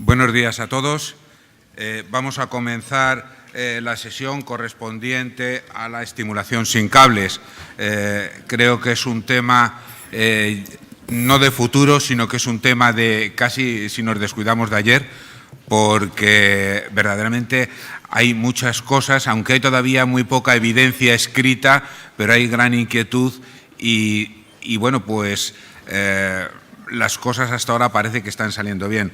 Buenos días a todos. Vamos a comenzar la sesión correspondiente a la estimulación sin cables. Creo que es un tema no de futuro, sino que es un tema de casi, si nos descuidamos, de ayer, porque verdaderamente hay muchas cosas, aunque hay todavía muy poca evidencia escrita, pero hay gran inquietud y bueno, pues las cosas hasta ahora parece que están saliendo bien.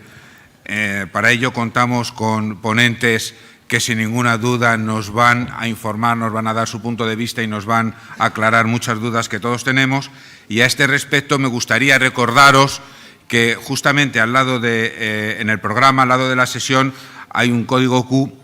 Para ello contamos con ponentes que sin ninguna duda nos van a informar, nos van a dar su punto de vista y nos van a aclarar muchas dudas que todos tenemos. Y a este respecto me gustaría recordaros que justamente al lado en el programa, al lado de la sesión, hay un código Q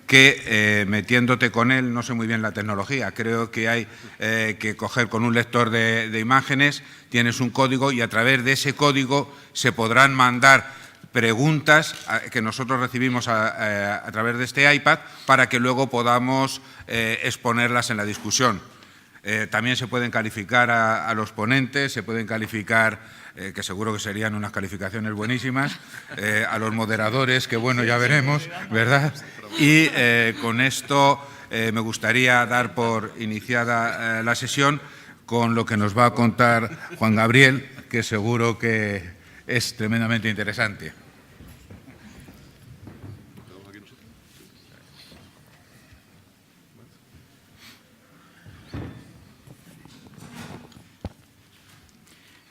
que metiéndote con él, no sé muy bien la tecnología, creo que hay que coger con un lector de imágenes, tienes un código y a través de ese código se podrán mandar preguntas que nosotros recibimos a través de este iPad para que luego podamos exponerlas en la discusión. También se pueden calificar a los ponentes, se pueden calificar, que seguro que serían unas calificaciones buenísimas, a los moderadores, que bueno, ya veremos, ¿verdad? Y con esto me gustaría dar por iniciada la sesión con lo que nos va a contar Juan Gabriel, que seguro que es tremendamente interesante.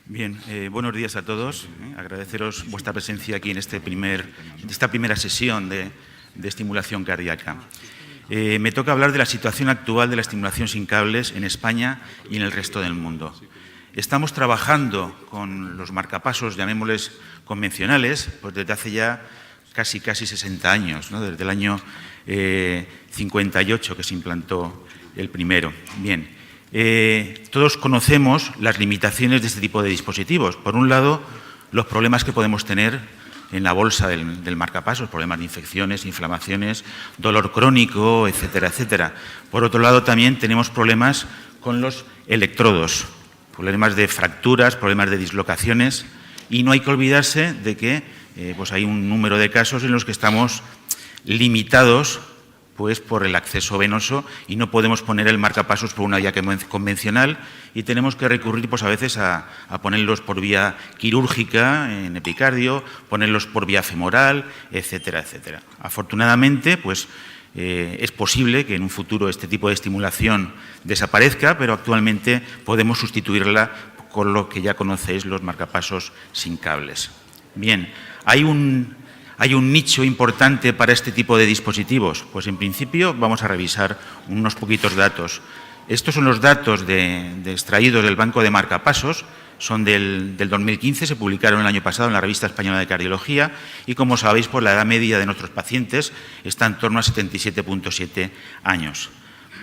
Bien, buenos días a todos. Agradeceros vuestra presencia aquí en esta primera sesión de estimulación cardíaca. Me toca hablar de la situación actual de la estimulación sin cables en España y en el resto del mundo. Estamos trabajando con los marcapasos, llamémosles convencionales, pues desde hace ya casi 60 años, ¿no? Desde el año 58 que se implantó el primero. Bien. Todos conocemos las limitaciones de este tipo de dispositivos. Por un lado, los problemas que podemos tener en la bolsa del marcapasos, problemas de infecciones, inflamaciones, dolor crónico, etcétera, etcétera. Por otro lado, también tenemos problemas con los electrodos, problemas de fracturas, problemas de dislocaciones, y no hay que olvidarse de que pues hay un número de casos en los que estamos limitados pues por el acceso venoso y no podemos poner el marcapasos por una vía convencional y tenemos que recurrir pues a veces a ponerlos por vía quirúrgica en epicardio, ponerlos por vía femoral, etcétera, etcétera. Afortunadamente, pues es posible que en un futuro este tipo de estimulación desaparezca, pero actualmente podemos sustituirla con lo que ya conocéis, los marcapasos sin cables. Bien, ¿hay un nicho importante para este tipo de dispositivos? Pues en principio vamos a revisar unos poquitos datos. Estos son los datos extraídos del Banco de Marcapasos, son del 2015, se publicaron el año pasado en la Revista Española de Cardiología y, como sabéis, pues la edad media de nuestros pacientes está en torno a 77,7 años.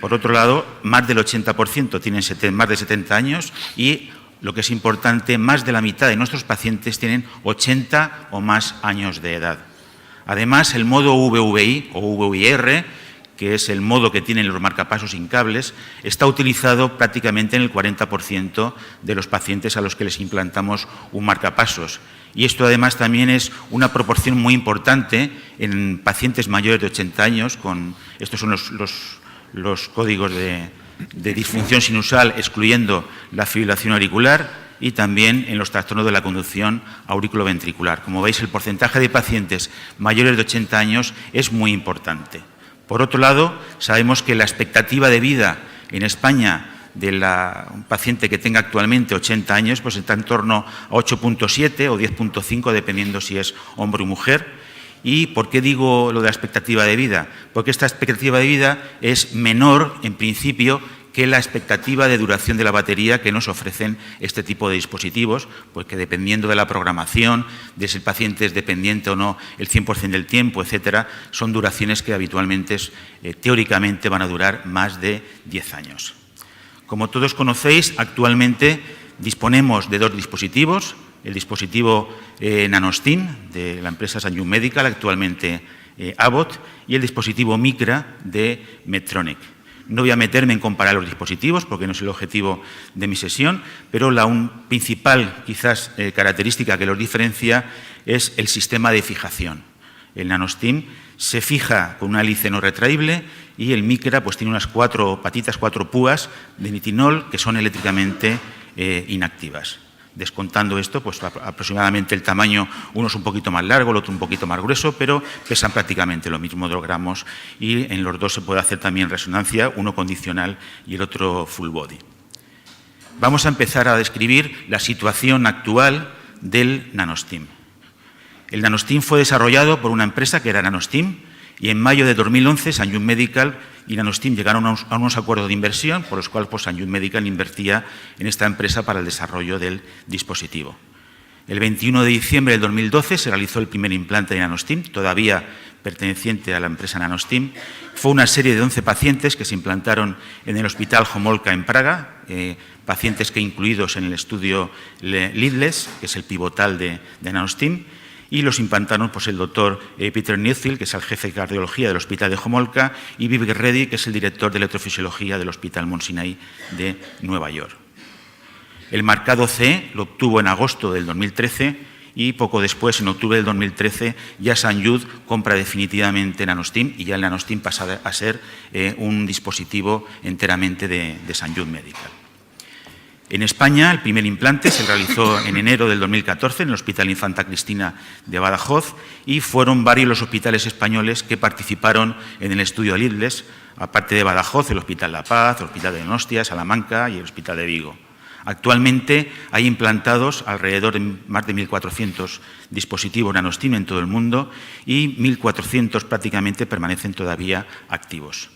Por otro lado, más del 80% tienen más de 70 años y, lo que es importante, más de la mitad de nuestros pacientes tienen 80 o más años de edad. Además, el modo VVI o VVIR, que es el modo que tienen los marcapasos sin cables, está utilizado prácticamente en el 40% de los pacientes a los que les implantamos un marcapasos. Y esto además también es una proporción muy importante en pacientes mayores de 80 años, estos son los códigos de disfunción sinusal, excluyendo la fibrilación auricular, y también en los trastornos de la conducción auriculoventricular. Como veis, el porcentaje de pacientes mayores de 80 años es muy importante. Por otro lado, sabemos que la expectativa de vida en España de un paciente que tenga actualmente 80 años pues está en torno a 8,7 o 10,5, dependiendo si es hombre o mujer. ¿Y por qué digo lo de la expectativa de vida? Porque esta expectativa de vida es menor, en principio, que la expectativa de duración de la batería que nos ofrecen este tipo de dispositivos, pues que dependiendo de la programación, de si el paciente es dependiente o no el 100% del tiempo, etcétera, son duraciones que habitualmente, teóricamente, van a durar más de 10 años. Como todos conocéis, actualmente disponemos de dos dispositivos, el dispositivo Nanostim de la empresa Sanyu Medical, actualmente Abbott, y el dispositivo Micra de Medtronic. No voy a meterme en comparar los dispositivos porque no es el objetivo de mi sesión, pero la principal quizás característica que los diferencia es el sistema de fijación. El NanoSteam se fija con una hélice no retraíble y el Micra pues, tiene unas 4 púas de nitinol que son eléctricamente inactivas. Descontando esto, pues aproximadamente el tamaño, uno es un poquito más largo, el otro un poquito más grueso, pero pesan prácticamente lo mismo, 2 gramos, y en los dos se puede hacer también resonancia, uno condicional y el otro full body. Vamos a empezar a describir la situación actual del NanoSteam. El NanoSteam fue desarrollado por una empresa que era NanoSteam, y en mayo de 2011 St. Jude Medical y NanoSteam llegaron a unos acuerdos de inversión por los cuales pues, St. Jude Medical invertía en esta empresa para el desarrollo del dispositivo. El 21 de diciembre del 2012 se realizó el primer implante de NanoSteam, todavía perteneciente a la empresa NanoSteam. Fue una serie de 11 pacientes que se implantaron en el Hospital Homolka en Praga, pacientes que incluidos en el estudio Leadless, que es el pivotal de NanoSteam, y los implantaron pues, el doctor Peter Neufeld, que es el jefe de cardiología del Hospital de Homolka, y Vivek Reddy, que es el director de electrofisiología del Hospital Mount Sinai de Nueva York. El marcado CE lo obtuvo en agosto del 2013 y poco después, en octubre del 2013, ya St. Jude compra definitivamente NanoSteam y ya el NanoSteam pasa a ser un dispositivo enteramente de St. Jude Medical. En España, el primer implante se realizó en enero del 2014 en el Hospital Infanta Cristina de Badajoz y fueron varios los hospitales españoles que participaron en el estudio Leadless, aparte de Badajoz, el Hospital La Paz, el Hospital de Donostia, Salamanca y el Hospital de Vigo. Actualmente hay implantados alrededor de más de 1.400 dispositivos NanoSteam en todo el mundo y 1.400 prácticamente permanecen todavía activos.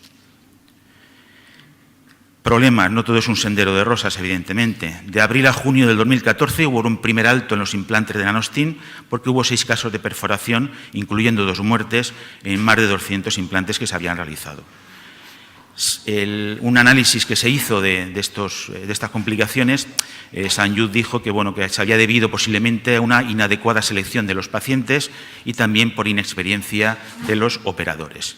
Problemas, no todo es un sendero de rosas, evidentemente. De abril a junio del 2014 hubo un primer alto en los implantes de NanoSteam porque hubo 6 casos de perforación, incluyendo 2 muertes en más de 200 implantes que se habían realizado. Un análisis que se hizo de estas complicaciones, St. Jude dijo que, bueno, que se había debido posiblemente a una inadecuada selección de los pacientes y también por inexperiencia de los operadores.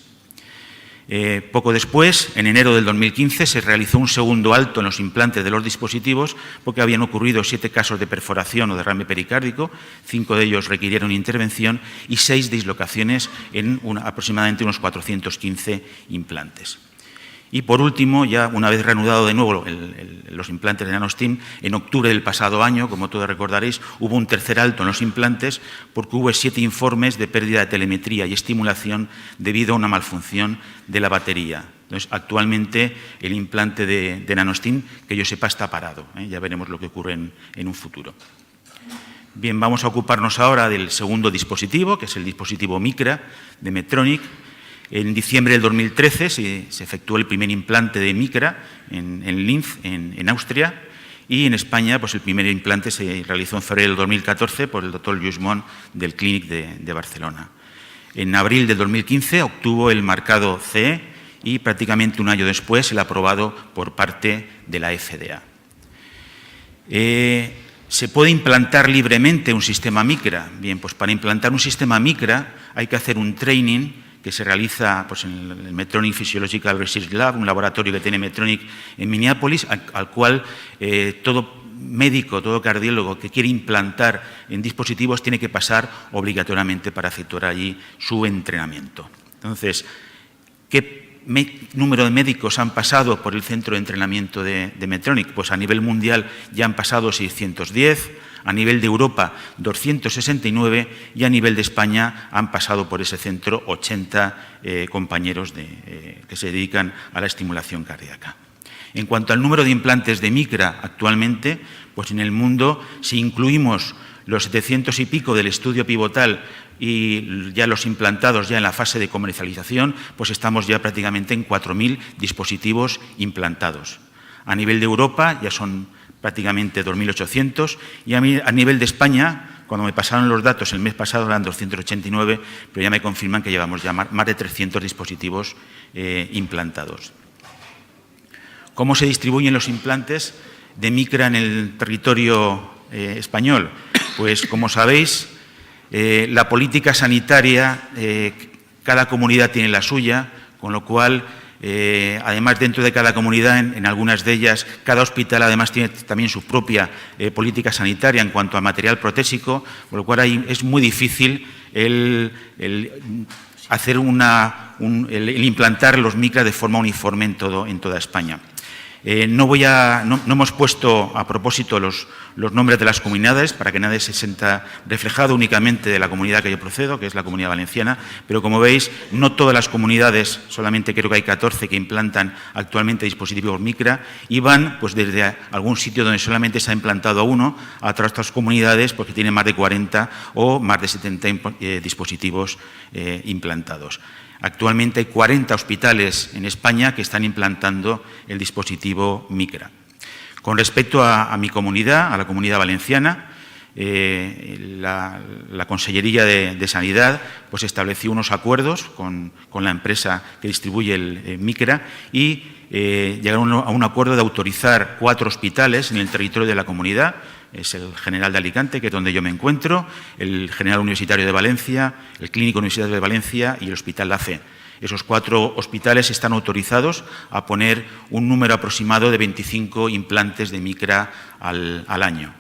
Poco después, en enero del 2015, se realizó un segundo alto en los implantes de los dispositivos porque habían ocurrido 7 casos de perforación o derrame pericárdico, 5 de ellos requirieron intervención y 6 dislocaciones en aproximadamente unos 415 implantes. Y por último, ya una vez reanudado de nuevo los implantes de NanoSteam, en octubre del pasado año, como todos recordaréis, hubo un tercer alto en los implantes porque hubo 7 informes de pérdida de telemetría y estimulación debido a una malfunción de la batería. Entonces, actualmente el implante de NanoSteam, que yo sepa, está parado. Ya veremos lo que ocurre en un futuro. Bien, vamos a ocuparnos ahora del segundo dispositivo, que es el dispositivo Micra de Medtronic. En diciembre del 2013 se efectuó el primer implante de Micra en Linz, en Austria, y en España pues el primer implante se realizó en febrero del 2014 por el doctor Lluís Mont del Clínic de Barcelona. En abril del 2015 obtuvo el marcado CE y prácticamente un año después el aprobado por parte de la FDA. ¿Se puede implantar libremente un sistema Micra? Bien, pues para implantar un sistema Micra hay que hacer un training que se realiza pues, en el Medtronic Physiological Research Lab, un laboratorio que tiene Medtronic en Minneapolis, al cual todo médico, todo cardiólogo que quiere implantar en dispositivos tiene que pasar obligatoriamente para efectuar allí su entrenamiento. Entonces, ¿qué número de médicos han pasado por el centro de entrenamiento de Medtronic? Pues a nivel mundial ya han pasado 610, a nivel de Europa 269 y a nivel de España han pasado por ese centro 80 compañeros que se dedican a la estimulación cardíaca. En cuanto al número de implantes de Micra actualmente, pues en el mundo, si incluimos los 700 y pico del estudio pivotal y ya los implantados ya en la fase de comercialización, pues estamos ya prácticamente en 4.000 dispositivos implantados. A nivel de Europa ya son prácticamente 2.800 y a nivel de España, cuando me pasaron los datos el mes pasado eran 289, pero ya me confirman que llevamos ya más de 300 dispositivos implantados. ¿Cómo se distribuyen los implantes de Micra en el territorio español? Pues, como sabéis, la política sanitaria, cada comunidad tiene la suya, con lo cual Además, dentro de cada comunidad, en algunas de ellas, cada hospital además tiene también su propia política sanitaria en cuanto a material protésico, por lo cual ahí es muy difícil el implantar los micra de forma uniforme en toda España. No hemos puesto a propósito los nombres de las comunidades para que nadie se sienta reflejado únicamente de la comunidad que yo procedo, que es la Comunidad Valenciana, pero como veis, no todas las comunidades, solamente creo que hay 14 que implantan actualmente dispositivos micra y van pues, desde algún sitio donde solamente se ha implantado uno a otras comunidades porque tienen más de 40 o más de 70 dispositivos implantados. Actualmente hay 40 hospitales en España que están implantando el dispositivo micra. Con respecto a mi comunidad, a la Comunidad Valenciana, la Consellería de Sanidad pues, estableció unos acuerdos con la empresa que distribuye el micra y llegaron a un acuerdo de autorizar 4 hospitales en el territorio de la comunidad. Es el General de Alicante, que es donde yo me encuentro, el General Universitario de Valencia, el Clínico Universitario de Valencia y el Hospital La Fe. Esos 4 hospitales están autorizados a poner un número aproximado de 25 implantes de micra al año.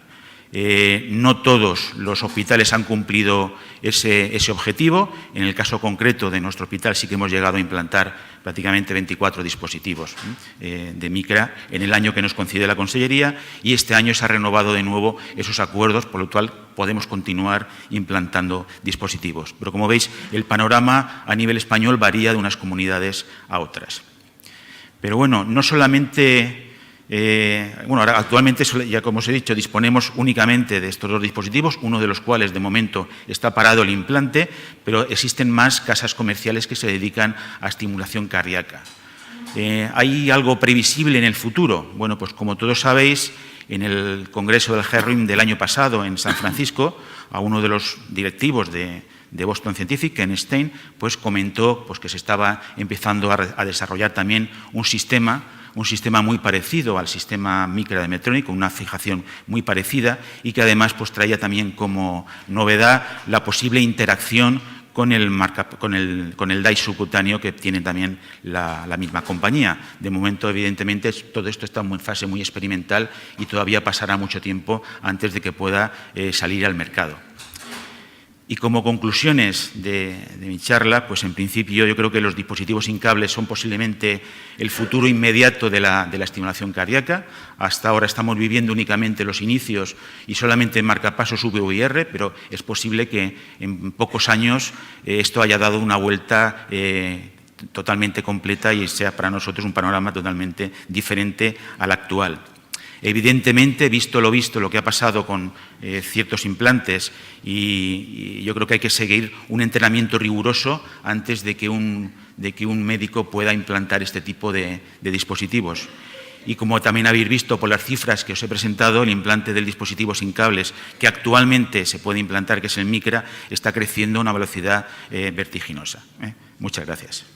No todos los hospitales han cumplido ese objetivo. En el caso concreto de nuestro hospital sí que hemos llegado a implantar prácticamente 24 dispositivos de micra en el año que nos concede la Consellería y este año se ha renovado de nuevo esos acuerdos, por lo cual podemos continuar implantando dispositivos. Pero como veis, el panorama a nivel español varía de unas comunidades a otras. Pero bueno, no solamente... ahora actualmente, ya como os he dicho, disponemos únicamente de estos 2 dispositivos, uno de los cuales de momento está parado el implante, pero existen más casas comerciales que se dedican a estimulación cardíaca. ¿Hay algo previsible en el futuro? Bueno, pues como todos sabéis, en el Congreso del GERRIM del año pasado en San Francisco, a uno de los directivos de Boston Scientific, Ken Stein, pues comentó pues, que se estaba empezando a desarrollar también un sistema muy parecido al sistema micra de Medtronic, con una fijación muy parecida y que además pues, traía también como novedad la posible interacción con el DAI subcutáneo que tiene también la misma compañía. De momento, evidentemente, todo esto está en fase muy experimental y todavía pasará mucho tiempo antes de que pueda salir al mercado. Y como conclusiones de mi charla, pues en principio yo creo que los dispositivos sin cables son posiblemente el futuro inmediato de la estimulación cardíaca. Hasta ahora estamos viviendo únicamente los inicios y solamente en marcapasos VVIR, pero es posible que en pocos años esto haya dado una vuelta totalmente completa y sea para nosotros un panorama totalmente diferente al actual. Evidentemente, visto lo que ha pasado con ciertos implantes y yo creo que hay que seguir un entrenamiento riguroso antes de que un médico pueda implantar este tipo de dispositivos. Y como también habéis visto por las cifras que os he presentado, el implante del dispositivo sin cables que actualmente se puede implantar, que es el micra, está creciendo a una velocidad vertiginosa. Muchas gracias.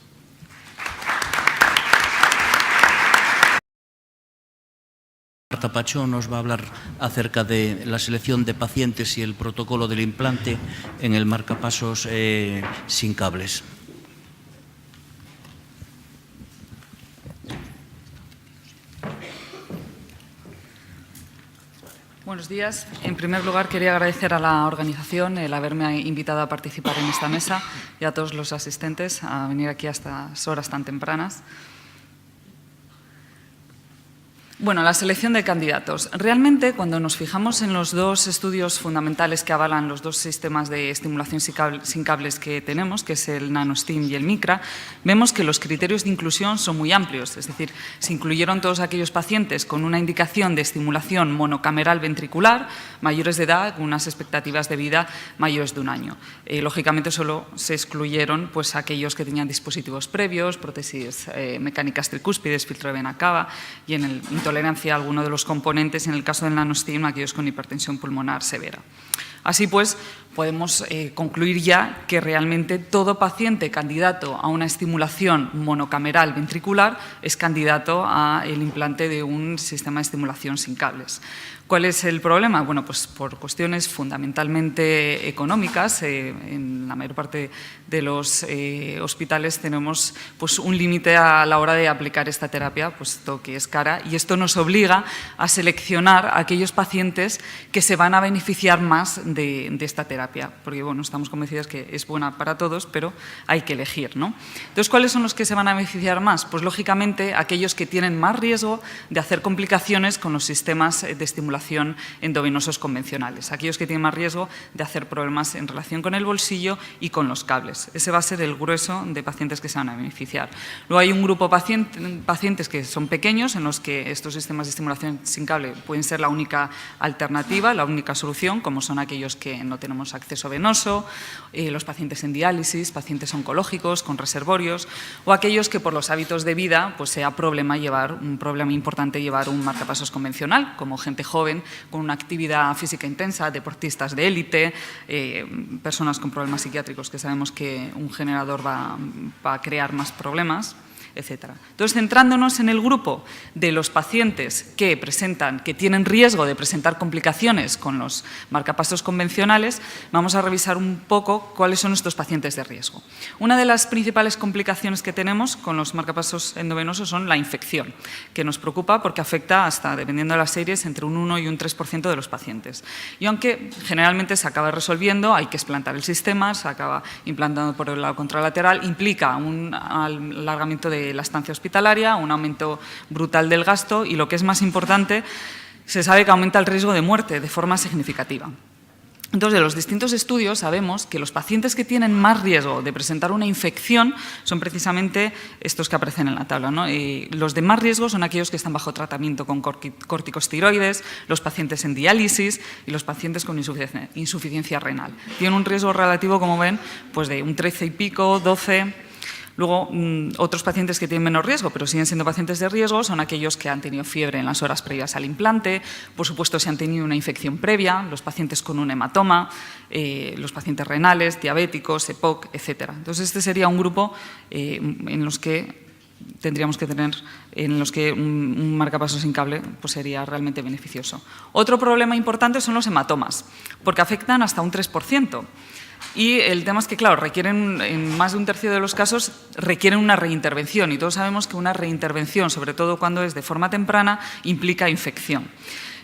Marta Pachón nos va a hablar acerca de la selección de pacientes y el protocolo del implante en el marcapasos sin cables. Buenos días. En primer lugar, quería agradecer a la organización el haberme invitado a participar en esta mesa y a todos los asistentes a venir aquí a estas horas tan tempranas. Bueno, la selección de candidatos. Realmente, cuando nos fijamos en los 2 estudios fundamentales que avalan los 2 sistemas de estimulación sin cables que tenemos, que es el NanoStim y el micra, vemos que los criterios de inclusión son muy amplios. Es decir, se incluyeron todos aquellos pacientes con una indicación de estimulación monocameral ventricular, mayores de edad, con unas expectativas de vida mayores de 1 año. Lógicamente, solo se excluyeron pues, aquellos que tenían dispositivos previos, prótesis mecánicas tricúspides, filtro de vena cava y en el intolerancia a alguno de los componentes, en el caso del NanoStim, aquellos con hipertensión pulmonar severa. Así pues, podemos concluir ya que realmente todo paciente candidato a una estimulación monocameral ventricular es candidato al implante de un sistema de estimulación sin cables. ¿Cuál es el problema? Bueno, pues por cuestiones fundamentalmente económicas, en la mayor parte de los hospitales tenemos pues, un límite a la hora de aplicar esta terapia, puesto que es cara, y esto nos obliga a seleccionar a aquellos pacientes que se van a beneficiar más de esta terapia, porque bueno, estamos convencidos que es buena para todos, pero hay que elegir, ¿no? Entonces, ¿cuáles son los que se van a beneficiar más? Pues lógicamente aquellos que tienen más riesgo de hacer complicaciones con los sistemas de estimulación endovenosos convencionales, aquellos que tienen más riesgo de hacer problemas en relación con el bolsillo y con los cables. Ese va a ser el grueso de pacientes que se van a beneficiar. Luego hay un grupo de pacientes que son pequeños, en los que estos sistemas de estimulación sin cable pueden ser la única alternativa, la única solución, como son aquellos que no tenemos acceso venoso, los pacientes en diálisis, pacientes oncológicos con reservorios, o aquellos que por los hábitos de vida pues sea un problema importante llevar un marcapasos convencional, como gente joven con una actividad física intensa, deportistas de élite, personas con problemas psiquiátricos que sabemos que un generador va a crear más problemas, etc. Entonces, centrándonos en el grupo de los pacientes que tienen riesgo de presentar complicaciones con los marcapasos convencionales, vamos a revisar un poco cuáles son estos pacientes de riesgo. Una de las principales complicaciones que tenemos con los marcapasos endovenosos son la infección, que nos preocupa porque afecta hasta, dependiendo de las series, entre un 1 y un 3% de los pacientes. Y aunque generalmente se acaba resolviendo, hay que explantar el sistema, se acaba implantando por el lado contralateral, implica un alargamiento de la estancia hospitalaria, un aumento brutal del gasto y, lo que es más importante, se sabe que aumenta el riesgo de muerte de forma significativa. Entonces, de los distintos estudios sabemos que los pacientes que tienen más riesgo de presentar una infección son precisamente estos que aparecen en la tabla, ¿no? Los de más riesgo son aquellos que están bajo tratamiento con corticosteroides, los pacientes en diálisis y los pacientes con insuficiencia renal. Tienen un riesgo relativo, como ven, pues de un 13 y pico, 12. Luego, otros pacientes que tienen menos riesgo, pero siguen siendo pacientes de riesgo, son aquellos que han tenido fiebre en las horas previas al implante, por supuesto, si han tenido una infección previa, los pacientes con un hematoma, los pacientes renales, diabéticos, EPOC, etc. Entonces, este sería un grupo en los que tendríamos que tener, en los que un marcapasos sin cable pues sería realmente beneficioso. Otro problema importante son los hematomas, porque afectan hasta un 3%. Y el tema es que, claro, requieren, en más de un tercio de los casos, requieren una reintervención. Y todos sabemos que una reintervención, sobre todo cuando es de forma temprana, implica infección.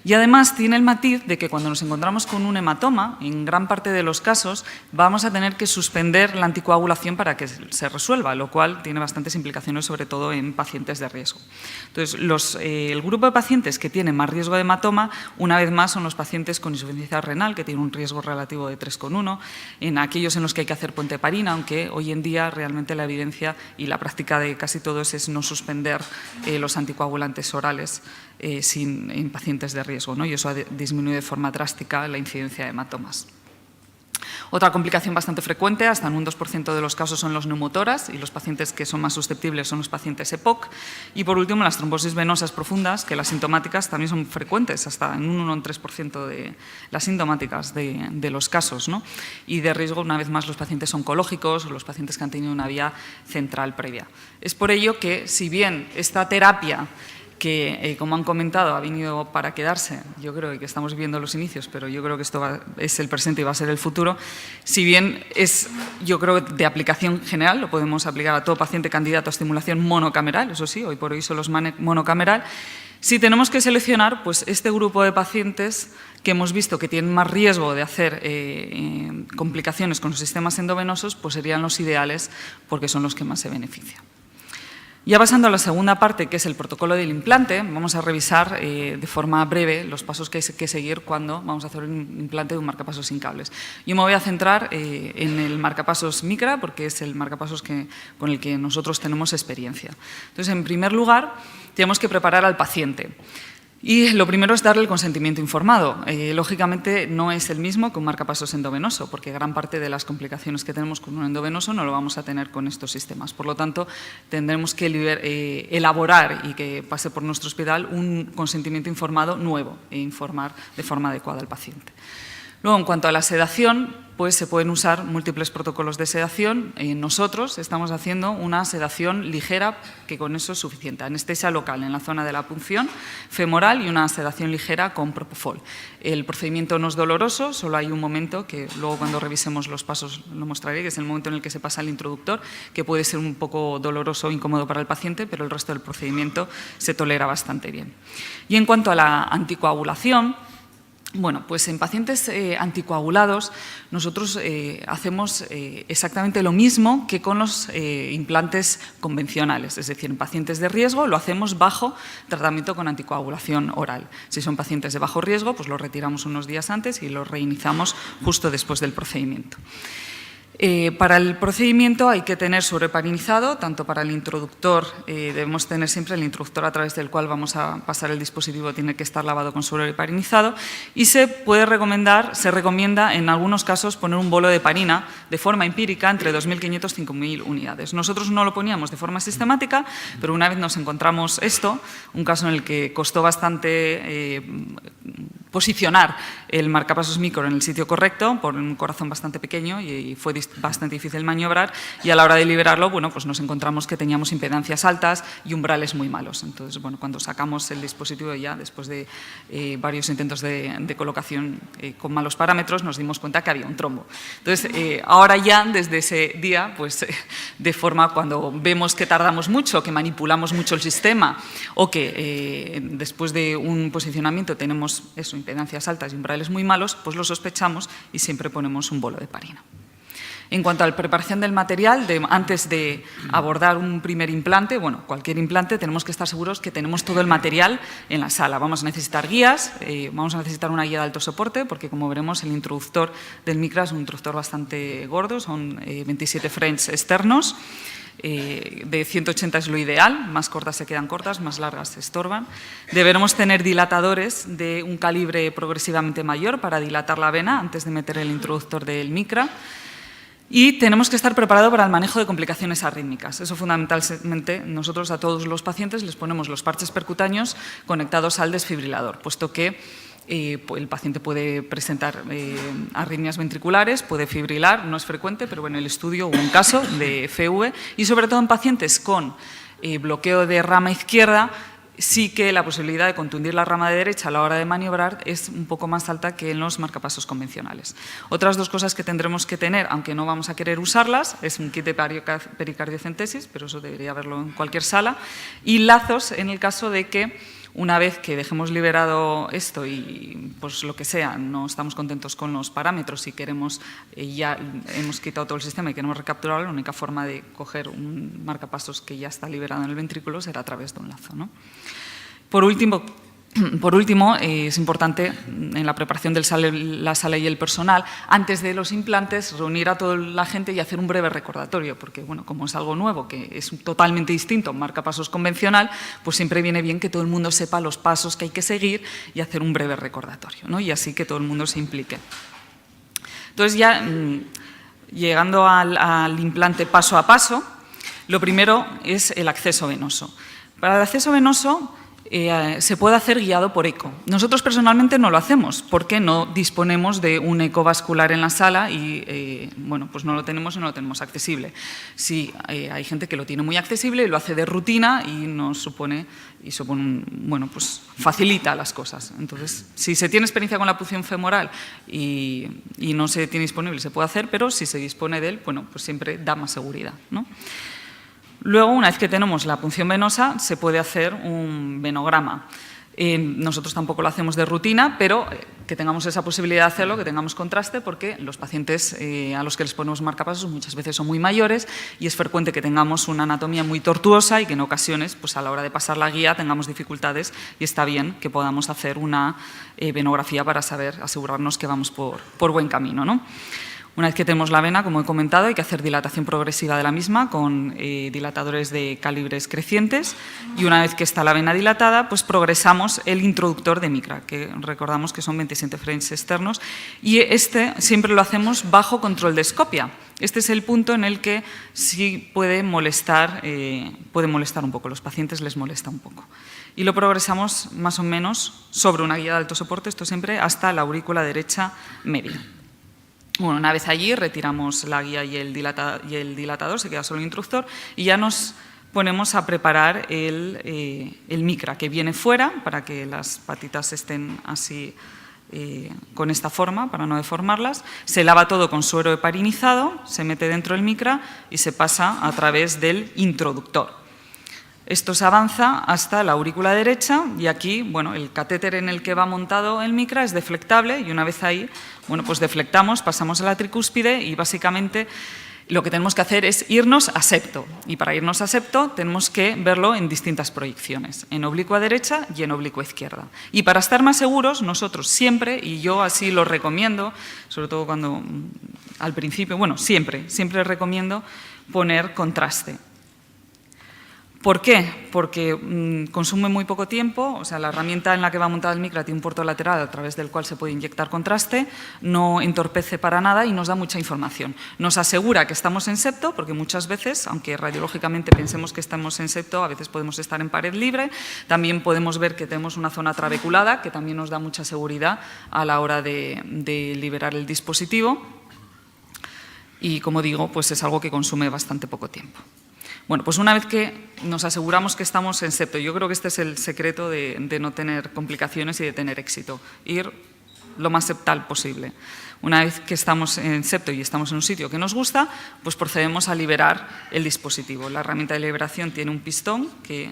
Y además tiene el matiz de que cuando nos encontramos con un hematoma, en gran parte de los casos, vamos a tener que suspender la anticoagulación para que se resuelva, lo cual tiene bastantes implicaciones, sobre todo en pacientes de riesgo. Entonces, el grupo de pacientes que tienen más riesgo de hematoma, una vez más, son los pacientes con insuficiencia renal, que tienen un riesgo relativo de 3,1, en aquellos en los que hay que hacer puente heparina, aunque hoy en día realmente la evidencia y la práctica de casi todos es no suspender los anticoagulantes orales en pacientes de riesgo, ¿no? Y eso disminuye de forma drástica la incidencia de hematomas. Otra complicación bastante frecuente, hasta en un 2% de los casos, son los neumotoras, y los pacientes que son más susceptibles son los pacientes EPOC. Y por último, las trombosis venosas profundas, que las sintomáticas también son frecuentes, hasta en un 1 o un 3% de las sintomáticas de los casos, ¿no? Y de riesgo, una vez más, los pacientes oncológicos o los pacientes que han tenido una vía central previa. Es por ello que, si bien esta terapia que, como han comentado, ha venido para quedarse, yo creo que estamos viviendo los inicios, pero yo creo que esto es el presente y va a ser el futuro, si bien es, yo creo, de aplicación general, lo podemos aplicar a todo paciente candidato a estimulación monocameral, eso sí, hoy por hoy solo es monocameral, si tenemos que seleccionar, pues este grupo de pacientes que hemos visto que tienen más riesgo de hacer complicaciones con los sistemas endovenosos, pues serían los ideales porque son los que más se benefician. Ya pasando a la segunda parte, que es el protocolo del implante, vamos a revisar de forma breve los pasos que hay que seguir cuando vamos a hacer un implante de un marcapasos sin cables. Yo me voy a centrar en el marcapasos Micra, porque es el marcapasos con el que nosotros tenemos experiencia. Entonces, en primer lugar, tenemos que preparar al paciente. Y lo primero es darle el consentimiento informado. Lógicamente no es el mismo que un marcapasos endovenoso, porque gran parte de las complicaciones que tenemos con un endovenoso no lo vamos a tener con estos sistemas. Por lo tanto, tendremos que elaborar y que pase por nuestro hospital un consentimiento informado nuevo e informar de forma adecuada al paciente. Luego, en cuanto a la sedación, pues se pueden usar múltiples protocolos de sedación. Nosotros estamos haciendo una sedación ligera, que con eso es suficiente. Anestesia local en la zona de la punción femoral y una sedación ligera con propofol. El procedimiento no es doloroso, solo hay un momento que luego cuando revisemos los pasos lo mostraré, que es el momento en el que se pasa el introductor, que puede ser un poco doloroso o incómodo para el paciente, pero el resto del procedimiento se tolera bastante bien. Y en cuanto a la anticoagulación, bueno, pues en pacientes anticoagulados nosotros hacemos exactamente lo mismo que con los implantes convencionales, es decir, en pacientes de riesgo lo hacemos bajo tratamiento con anticoagulación oral. Si son pacientes de bajo riesgo, pues los retiramos unos días antes y los reiniciamos justo después del procedimiento. Para el procedimiento hay que tener subeparinizado, tanto para el introductor, debemos tener siempre el introductor a través del cual vamos a pasar el dispositivo, tiene que estar lavado con subeparinizado, y se recomienda en algunos casos poner un bolo de heparina de forma empírica entre 2.500 y 5.000 unidades. Nosotros no lo poníamos de forma sistemática, pero una vez nos encontramos esto, un caso en el que costó bastante posicionar el marcapasos micro en el sitio correcto por un corazón bastante pequeño y fue bastante difícil maniobrar, y a la hora de liberarlo, bueno, pues nos encontramos que teníamos impedancias altas y umbrales muy malos. Entonces, bueno, cuando sacamos el dispositivo ya después de varios intentos de colocación con malos parámetros, nos dimos cuenta que había un trombo. Entonces, ahora ya desde ese día, pues de forma cuando vemos que tardamos mucho, que manipulamos mucho el sistema o que después de un posicionamiento tenemos eso, impedancias altas y umbrales muy malos, pues lo sospechamos y siempre ponemos un bolo de heparina. En cuanto a la preparación del material, antes de abordar un primer implante, bueno, cualquier implante, tenemos que estar seguros que tenemos todo el material en la sala. Vamos a necesitar guías, vamos a necesitar una guía de alto soporte, porque como veremos el introductor del Micra es un introductor bastante gordo, son 27 frames externos. De 180 es lo ideal, más cortas se quedan cortas, más largas se estorban. Deberemos tener dilatadores de un calibre progresivamente mayor para dilatar la vena antes de meter el introductor del Micra. Y tenemos que estar preparados para el manejo de complicaciones arrítmicas. Eso fundamentalmente nosotros a todos los pacientes les ponemos los parches percutáneos conectados al desfibrilador, puesto que el paciente puede presentar arritmias ventriculares, puede fibrilar, no es frecuente, pero en el estudio hubo un caso de FV, y sobre todo en pacientes con bloqueo de rama izquierda, sí que la posibilidad de contundir la rama de derecha a la hora de maniobrar es un poco más alta que en los marcapasos convencionales. Otras dos cosas que tendremos que tener, aunque no vamos a querer usarlas, es un kit de pericardiocentesis, pero eso debería haberlo en cualquier sala, y lazos en el caso de que una vez que dejemos liberado esto y pues lo que sea, no estamos contentos con los parámetros y queremos, ya hemos quitado todo el sistema y queremos recapturarlo, la única forma de coger un marcapasos que ya está liberado en el ventrículo será a través de un lazo, ¿no? Por último, es importante en la preparación de la sala y el personal, antes de los implantes, reunir a toda la gente y hacer un breve recordatorio, porque bueno, como es algo nuevo, que es totalmente distinto a un marcapasos convencional, pues siempre viene bien que todo el mundo sepa los pasos que hay que seguir y hacer un breve recordatorio, ¿no? Y así que todo el mundo se implique. Entonces ya, llegando al implante paso a paso, lo primero es el acceso venoso. Para el acceso venoso, se puede hacer guiado por eco. Nosotros personalmente no lo hacemos porque no disponemos de un eco vascular en la sala y bueno, pues no lo tenemos y no lo tenemos accesible. Sí, hay gente que lo tiene muy accesible y lo hace de rutina y bueno, pues facilita las cosas. Entonces, si se tiene experiencia con la punción femoral y no se tiene disponible, se puede hacer, pero si se dispone de él, bueno, pues siempre da más seguridad, ¿no? Luego, una vez que tenemos la punción venosa, se puede hacer un venograma. Nosotros tampoco lo hacemos de rutina, pero que tengamos esa posibilidad de hacerlo, que tengamos contraste, porque los pacientes a los que les ponemos marcapasos muchas veces son muy mayores y es frecuente que tengamos una anatomía muy tortuosa y que en ocasiones, pues a la hora de pasar la guía, tengamos dificultades y está bien que podamos hacer una venografía para asegurarnos que vamos por buen camino, ¿no? Una vez que tenemos la vena, como he comentado, hay que hacer dilatación progresiva de la misma con dilatadores de calibres crecientes y una vez que está la vena dilatada, pues progresamos el introductor de Micra, que recordamos que son 27 frames externos y este siempre lo hacemos bajo control de escopia. Este es el punto en el que sí puede molestar un poco, los pacientes les molesta un poco. y lo progresamos más o menos sobre una guía de alto soporte, esto siempre hasta la aurícula derecha media. Bueno, una vez allí retiramos la guía y el dilatador, se queda solo el introductor y ya nos ponemos a preparar el micra, que viene fuera para que las patitas estén así con esta forma, para no deformarlas. Se lava todo con suero heparinizado, se mete dentro del micra y se pasa a través del introductor. Esto se avanza hasta la aurícula derecha y aquí, bueno, el catéter en el que va montado el micra es deflectable y una vez ahí, bueno, pues deflectamos, pasamos a la tricúspide y básicamente lo que tenemos que hacer es irnos a septo. Y para irnos a septo tenemos que verlo en distintas proyecciones, en oblicua derecha y en oblicua izquierda. Y para estar más seguros, nosotros siempre, y yo así lo recomiendo, sobre todo cuando al principio, bueno, siempre recomiendo poner contraste. ¿Por qué? Porque consume muy poco tiempo, o sea, la herramienta en la que va montada el micra tiene un puerto lateral a través del cual se puede inyectar contraste, no entorpece para nada y nos da mucha información. Nos asegura que estamos en septo, porque muchas veces, aunque radiológicamente pensemos que estamos en septo, a veces podemos estar en pared libre, también podemos ver que tenemos una zona trabeculada, que también nos da mucha seguridad a la hora de liberar el dispositivo y, como digo, pues es algo que consume bastante poco tiempo. Bueno, pues una vez que nos aseguramos que estamos en septo, yo creo que este es el secreto de no tener complicaciones y de tener éxito, ir lo más septal posible. Una vez que estamos en septo y estamos en un sitio que nos gusta, pues procedemos a liberar el dispositivo. La herramienta de liberación tiene un pistón que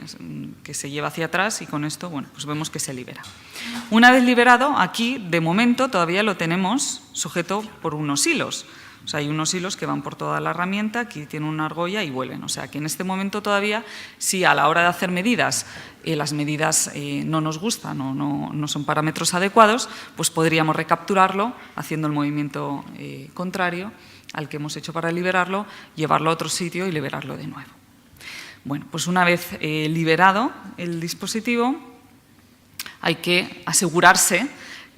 se lleva hacia atrás y con esto, bueno, pues vemos que se libera. Una vez liberado, aquí de momento todavía lo tenemos sujeto por unos hilos. O sea, hay unos hilos que van por toda la herramienta, aquí tiene una argolla y vuelven. O sea, que en este momento todavía, si a la hora de hacer medidas, las medidas no nos gustan o no son parámetros adecuados, pues podríamos recapturarlo haciendo el movimiento contrario al que hemos hecho para liberarlo, llevarlo a otro sitio y liberarlo de nuevo. Bueno, pues una vez liberado el dispositivo, hay que asegurarse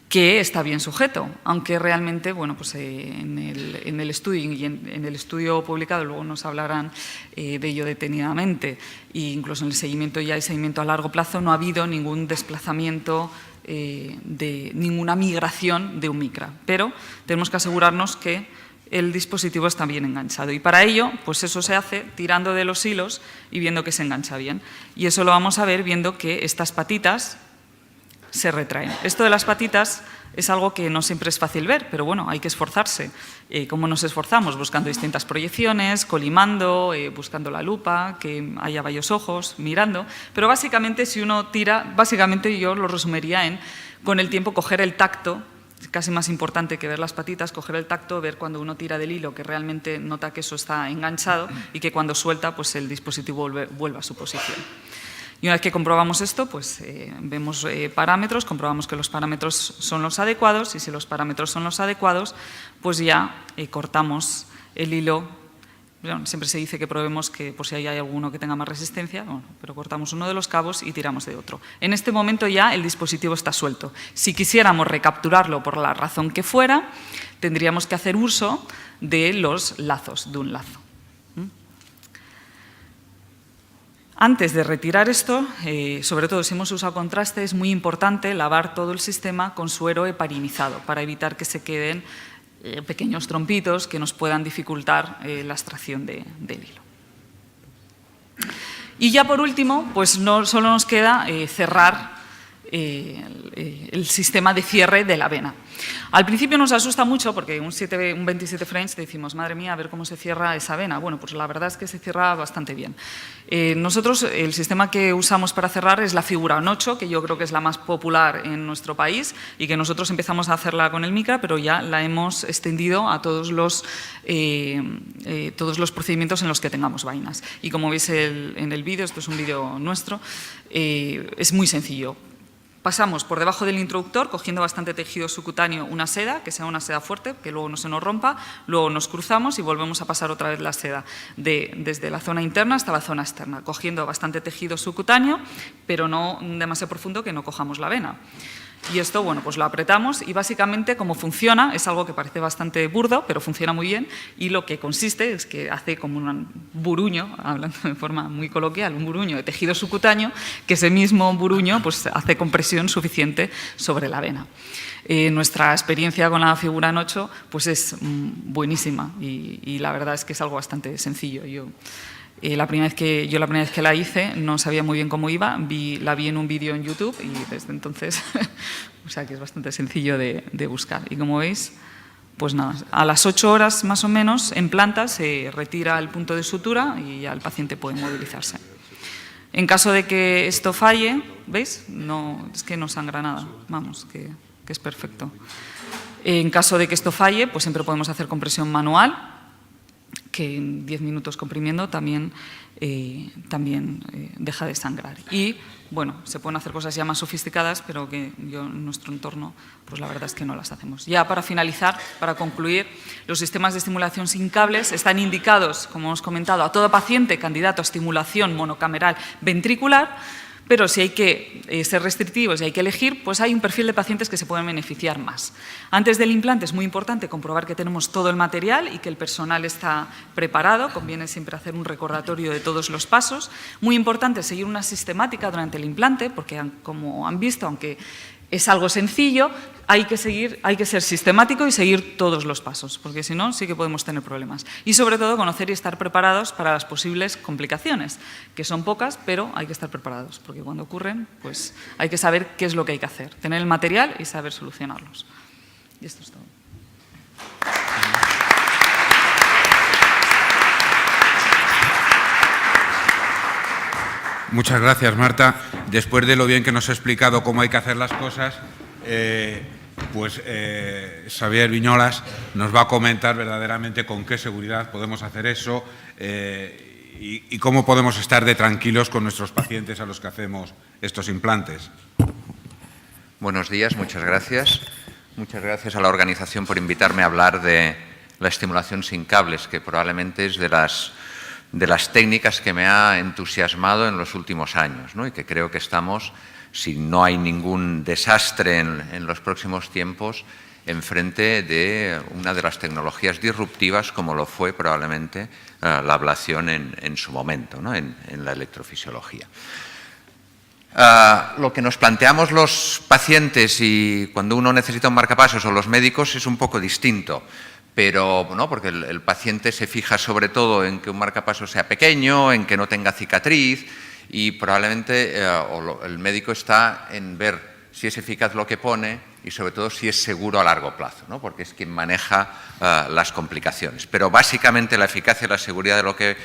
que está bien sujeto, aunque realmente, bueno, pues en el estudio y en el estudio publicado, luego nos hablarán de ello detenidamente, e incluso en el seguimiento ya y seguimiento a largo plazo, no ha habido ningún desplazamiento, de ninguna migración de un micra, pero tenemos que asegurarnos que el dispositivo está bien enganchado y para ello, pues eso se hace tirando de los hilos y viendo que se engancha bien. Y eso lo vamos a ver viendo que estas patitas se retraen. Esto de las patitas es algo que no siempre es fácil ver, pero bueno, hay que esforzarse. ¿Cómo nos esforzamos? Buscando distintas proyecciones, colimando, buscando la lupa, que haya varios ojos, mirando. Pero básicamente, si uno tira, básicamente yo lo resumiría en, con el tiempo, coger el tacto, casi más importante que ver las patitas, coger el tacto, ver cuando uno tira del hilo, que realmente nota que eso está enganchado y que cuando suelta, pues el dispositivo vuelve a su posición. Y una vez que comprobamos esto, pues vemos parámetros, comprobamos que los parámetros son los adecuados y si los parámetros son los adecuados, pues ya cortamos el hilo. Bueno, siempre se dice que probemos que por si hay alguno que tenga más resistencia, bueno, pero cortamos uno de los cabos y tiramos de otro. En este momento ya el dispositivo está suelto. Si quisiéramos recapturarlo por la razón que fuera, tendríamos que hacer uso de los lazos, de un lazo. Antes de retirar esto, sobre todo si hemos usado contraste, es muy importante lavar todo el sistema con suero heparinizado para evitar que se queden pequeños trompitos que nos puedan dificultar la extracción del hilo. Y ya por último, pues solo nos queda cerrar el sistema de cierre de la vena. Al principio nos asusta mucho porque un 27 French decimos, madre mía, a ver cómo se cierra esa vena. Bueno, pues la verdad es que se cierra bastante bien. Nosotros, el sistema que usamos para cerrar es la figura 8, que yo creo que es la más popular en nuestro país y que nosotros empezamos a hacerla con el micra, pero ya la hemos extendido a todos los procedimientos en los que tengamos vainas. Y como veis en el vídeo, esto es un vídeo nuestro, es muy sencillo. Pasamos por debajo del introductor, cogiendo bastante tejido subcutáneo, una seda, que sea una seda fuerte, que luego no se nos rompa, luego nos cruzamos y volvemos a pasar otra vez la seda desde la zona interna hasta la zona externa, cogiendo bastante tejido subcutáneo, pero no demasiado profundo que no cojamos la vena. Y esto, bueno, pues lo apretamos y básicamente cómo funciona, es algo que parece bastante burdo, pero funciona muy bien, y lo que consiste es que hace como un buruño, hablando de forma muy coloquial, un buruño de tejido subcutáneo, que ese mismo buruño pues hace compresión suficiente sobre la vena. Nuestra experiencia con la Figuran 8 pues es buenísima y la verdad es que es algo bastante sencillo. La primera vez que la hice no sabía muy bien cómo iba, la vi en un vídeo en YouTube y desde entonces, o sea que es bastante sencillo de buscar. Y como veis, pues nada, a las 8 horas más o menos en planta se retira el punto de sutura y ya el paciente puede movilizarse. En caso de que esto falle, ¿veis? No, es que no sangra nada, vamos, que es perfecto. En caso de que esto falle, pues siempre podemos hacer compresión manual, que en 10 minutos comprimiendo también deja de sangrar. Y, bueno, se pueden hacer cosas ya más sofisticadas, pero que en nuestro entorno, pues la verdad es que no las hacemos. Ya para finalizar, para concluir, los sistemas de estimulación sin cables están indicados, como hemos comentado, a todo paciente candidato a estimulación monocameral ventricular, pero si hay que ser restrictivos y hay que elegir, pues hay un perfil de pacientes que se pueden beneficiar más. Antes del implante es muy importante comprobar que tenemos todo el material y que el personal está preparado. Conviene siempre hacer un recordatorio de todos los pasos. Muy importante seguir una sistemática durante el implante, porque como han visto, aunque es algo sencillo, hay que ser sistemático y seguir todos los pasos, porque si no, sí que podemos tener problemas. Y sobre todo, conocer y estar preparados para las posibles complicaciones, que son pocas, pero hay que estar preparados, porque cuando ocurren, pues hay que saber qué es lo que hay que hacer, tener el material y saber solucionarlos. Y esto es todo. Muchas gracias, Marta. Después de lo bien que nos ha explicado cómo hay que hacer las cosas, Xavier Viñolas nos va a comentar verdaderamente con qué seguridad podemos hacer eso y cómo podemos estar de tranquilos con nuestros pacientes a los que hacemos estos implantes. Buenos días, muchas gracias. Muchas gracias a la organización por invitarme a hablar de la estimulación sin cables, que probablemente es de las técnicas que me ha entusiasmado en los últimos años, ¿no? Y que creo que estamos, si no hay ningún desastre en los próximos tiempos, enfrente de una de las tecnologías disruptivas como lo fue probablemente la ablación en su momento, ¿no? en la electrofisiología. Lo que nos planteamos los pacientes y cuando uno necesita un marcapasos o los médicos es un poco distinto. Pero no, porque el paciente se fija sobre todo en que un marcapasos sea pequeño, en que no tenga cicatriz y probablemente el médico está en ver si es eficaz lo que pone y sobre todo si es seguro a largo plazo, ¿no? Porque es quien maneja las complicaciones. Pero básicamente la eficacia y la seguridad de lo que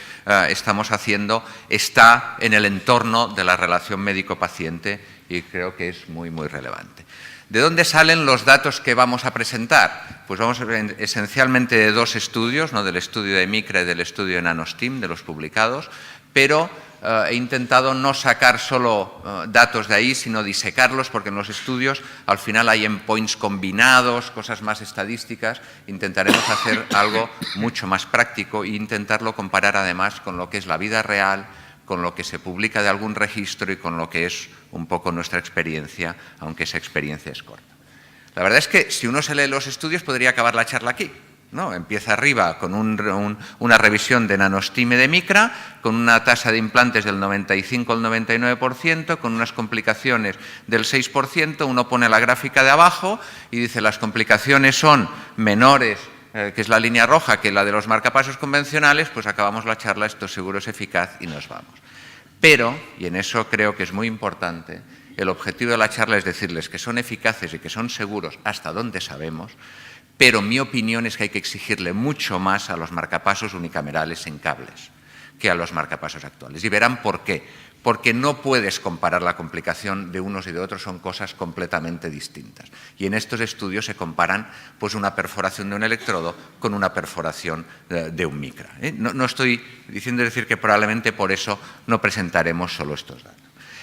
estamos haciendo está en el entorno de la relación médico-paciente y creo que es muy, muy relevante. ¿De dónde salen los datos que vamos a presentar? Pues vamos a ver esencialmente de dos estudios, ¿no? Del estudio de Micra y del estudio de NanoStim, de los publicados, pero he intentado no sacar solo datos de ahí, sino disecarlos, porque en los estudios al final hay endpoints combinados, cosas más estadísticas. Intentaremos hacer algo mucho más práctico e intentarlo comparar además con lo que es la vida real, con lo que se publica de algún registro y con lo que es un poco nuestra experiencia, aunque esa experiencia es corta. La verdad es que si uno se lee los estudios podría acabar la charla aquí, ¿no? Empieza arriba con una revisión de NanoStim y de Micra, con una tasa de implantes del 95 al 99%, con unas complicaciones del 6%, uno pone la gráfica de abajo y dice las complicaciones son menores, que es la línea roja, que la de los marcapasos convencionales, pues acabamos la charla, esto seguro es eficaz y nos vamos. Pero, y en eso creo que es muy importante, el objetivo de la charla es decirles que son eficaces y que son seguros hasta donde sabemos, pero mi opinión es que hay que exigirle mucho más a los marcapasos unicamerales en cables que a los marcapasos actuales. Y verán por qué. Porque no puedes comparar la complicación de unos y de otros, son cosas completamente distintas. Y en estos estudios se comparan pues, una perforación de un electrodo con una perforación de un Micra. No estoy diciendo decir que probablemente por eso no presentaremos solo estos datos.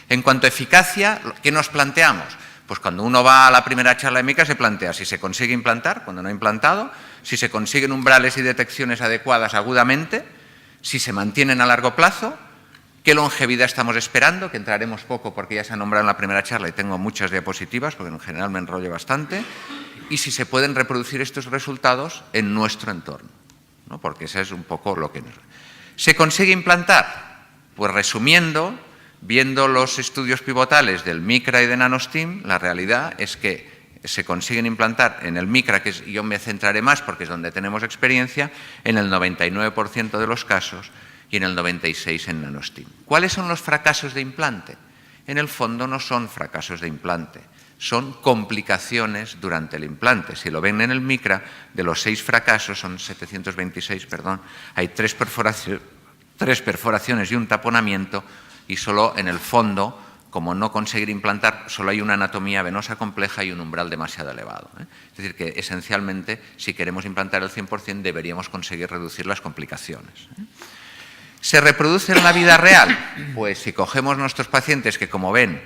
En cuanto a eficacia, ¿qué nos planteamos? Pues cuando uno va a la primera charla de Micra se plantea si se consigue implantar, cuando no ha implantado, si se consiguen umbrales y detecciones adecuadas agudamente, si se mantienen a largo plazo, ¿Qué longevidad estamos esperando? Que entraremos poco porque ya se ha nombrado en la primera charla y tengo muchas diapositivas porque en general me enrollo bastante. Y si se pueden reproducir estos resultados en nuestro entorno, ¿no? Porque eso es un poco lo que nos... ¿Se consigue implantar? Pues resumiendo, viendo los estudios pivotales del MICRA y de NanoSTEAM, la realidad es que se consiguen implantar en el MICRA, que yo me centraré más porque es donde tenemos experiencia, en el 99% de los casos y en el 96% en NanoSTEAM. ¿Cuáles son los fracasos de implante? En el fondo no son fracasos de implante, son complicaciones durante el implante. Si lo ven en el MICRA, de los 6 fracasos, son 726, perdón, hay 3 perforaciones y un taponamiento, y solo en el fondo, como no conseguir implantar, solo hay una anatomía venosa compleja y un umbral demasiado elevado. Es decir, que esencialmente, si queremos implantar el 100%, deberíamos conseguir reducir las complicaciones. ¿Se reproduce en la vida real? Pues si cogemos nuestros pacientes que, como ven,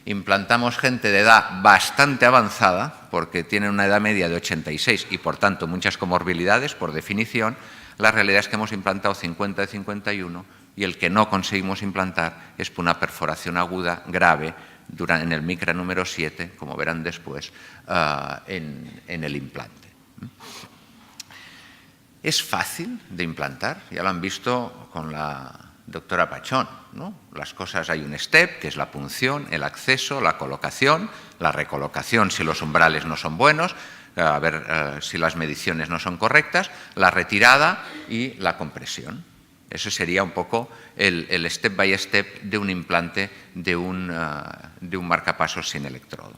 implantamos gente de edad bastante avanzada, porque tienen una edad media de 86 y, por tanto, muchas comorbilidades, por definición, la realidad es que hemos implantado 50 de 51 y el que no conseguimos implantar es por una perforación aguda grave en el MICRA número 7, como verán después, en el implante. Es fácil de implantar, ya lo han visto con la doctora Pachón, ¿no? Las cosas, hay un step, que es la punción, el acceso, la colocación, la recolocación si los umbrales no son buenos, a ver si las mediciones no son correctas, la retirada y la compresión. Eso sería un poco el step by step de un implante de un marcapasos sin electrodo.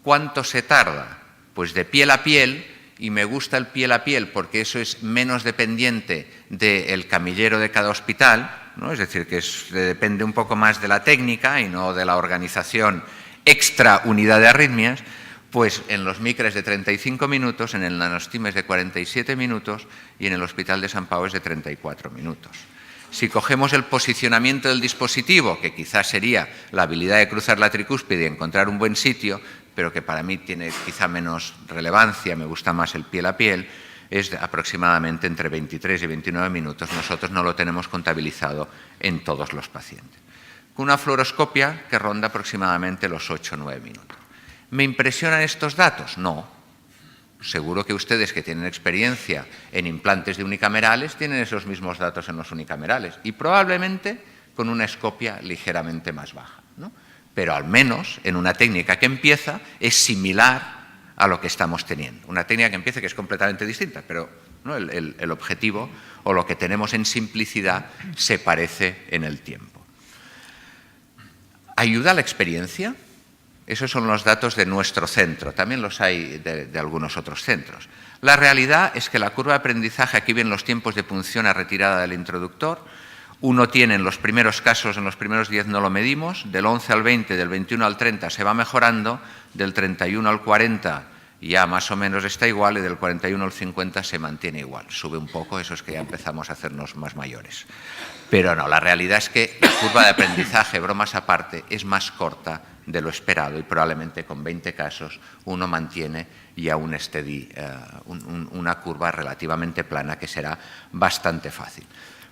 ¿Cuánto se tarda? Pues de piel a piel, y me gusta el piel a piel porque eso es menos dependiente del camillero de cada hospital, ¿no? Es decir, que depende un poco más de la técnica y no de la organización extra unidad de arritmias. Pues en los MICRA es de 35 minutos, en el NanoSTEAM es de 47 minutos y en el Hospital de Sant Pau es de 34 minutos. Si cogemos el posicionamiento del dispositivo, que quizás sería la habilidad de cruzar la tricúspide y encontrar un buen sitio, pero que para mí tiene quizá menos relevancia, me gusta más el piel a piel, es aproximadamente entre 23 y 29 minutos. Nosotros no lo tenemos contabilizado en todos los pacientes. Con una fluoroscopia que ronda aproximadamente los 8 o 9 minutos. ¿Me impresionan estos datos? No. Seguro que ustedes que tienen experiencia en implantes de unicamerales tienen esos mismos datos en los unicamerales y probablemente con una escopia ligeramente más baja, ¿no? Pero al menos en una técnica que empieza es similar a lo que estamos teniendo. Una técnica que empieza que es completamente distinta, pero ¿no? el objetivo o lo que tenemos en simplicidad se parece en el tiempo. ¿Ayuda la experiencia? Esos son los datos de nuestro centro, también los hay de algunos otros centros. La realidad es que la curva de aprendizaje, aquí ven los tiempos de punción a retirada del introductor. Uno tiene en los primeros casos, en los primeros 10 no lo medimos, del 11 al 20, del 21 al 30 se va mejorando, del 31 al 40 ya más o menos está igual y del 41 al 50 se mantiene igual. Sube un poco, eso es que ya empezamos a hacernos más mayores. Pero no, la realidad es que la curva de aprendizaje, bromas aparte, es más corta de lo esperado y probablemente con 20 casos uno mantiene ya un steady, una curva relativamente plana que será bastante fácil.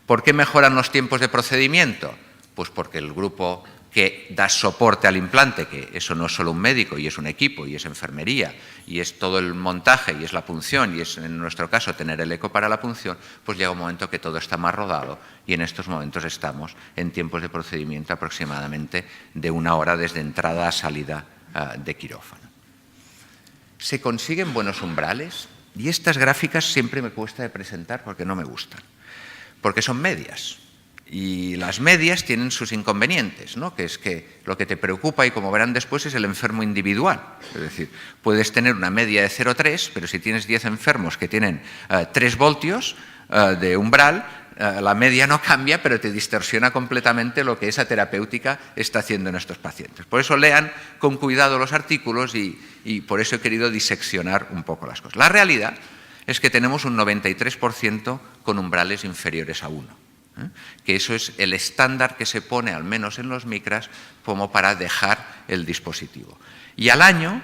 ¿Por qué mejoran los tiempos de procedimiento? Pues porque el grupo que da soporte al implante, que eso no es solo un médico y es un equipo y es enfermería y es todo el montaje y es la punción y es en nuestro caso tener el eco para la punción, pues llega un momento que todo está más rodado y en estos momentos estamos en tiempos de procedimiento aproximadamente de 1 hora desde entrada a salida de quirófano. ¿Se consiguen buenos umbrales? Y estas gráficas siempre me cuesta de presentar porque no me gustan, porque son medias. Y las medias tienen sus inconvenientes, ¿no? Que es que lo que te preocupa, y como verán después, es el enfermo individual. Es decir, puedes tener una media de 0,3, pero si tienes 10 enfermos que tienen 3 voltios de umbral, la media no cambia, pero te distorsiona completamente lo que esa terapéutica está haciendo en estos pacientes. Por eso lean con cuidado los artículos y por eso he querido diseccionar un poco las cosas. La realidad es que tenemos un 93% con umbrales inferiores a 1. Que eso es el estándar que se pone, al menos en los micras, como para dejar el dispositivo. Y al año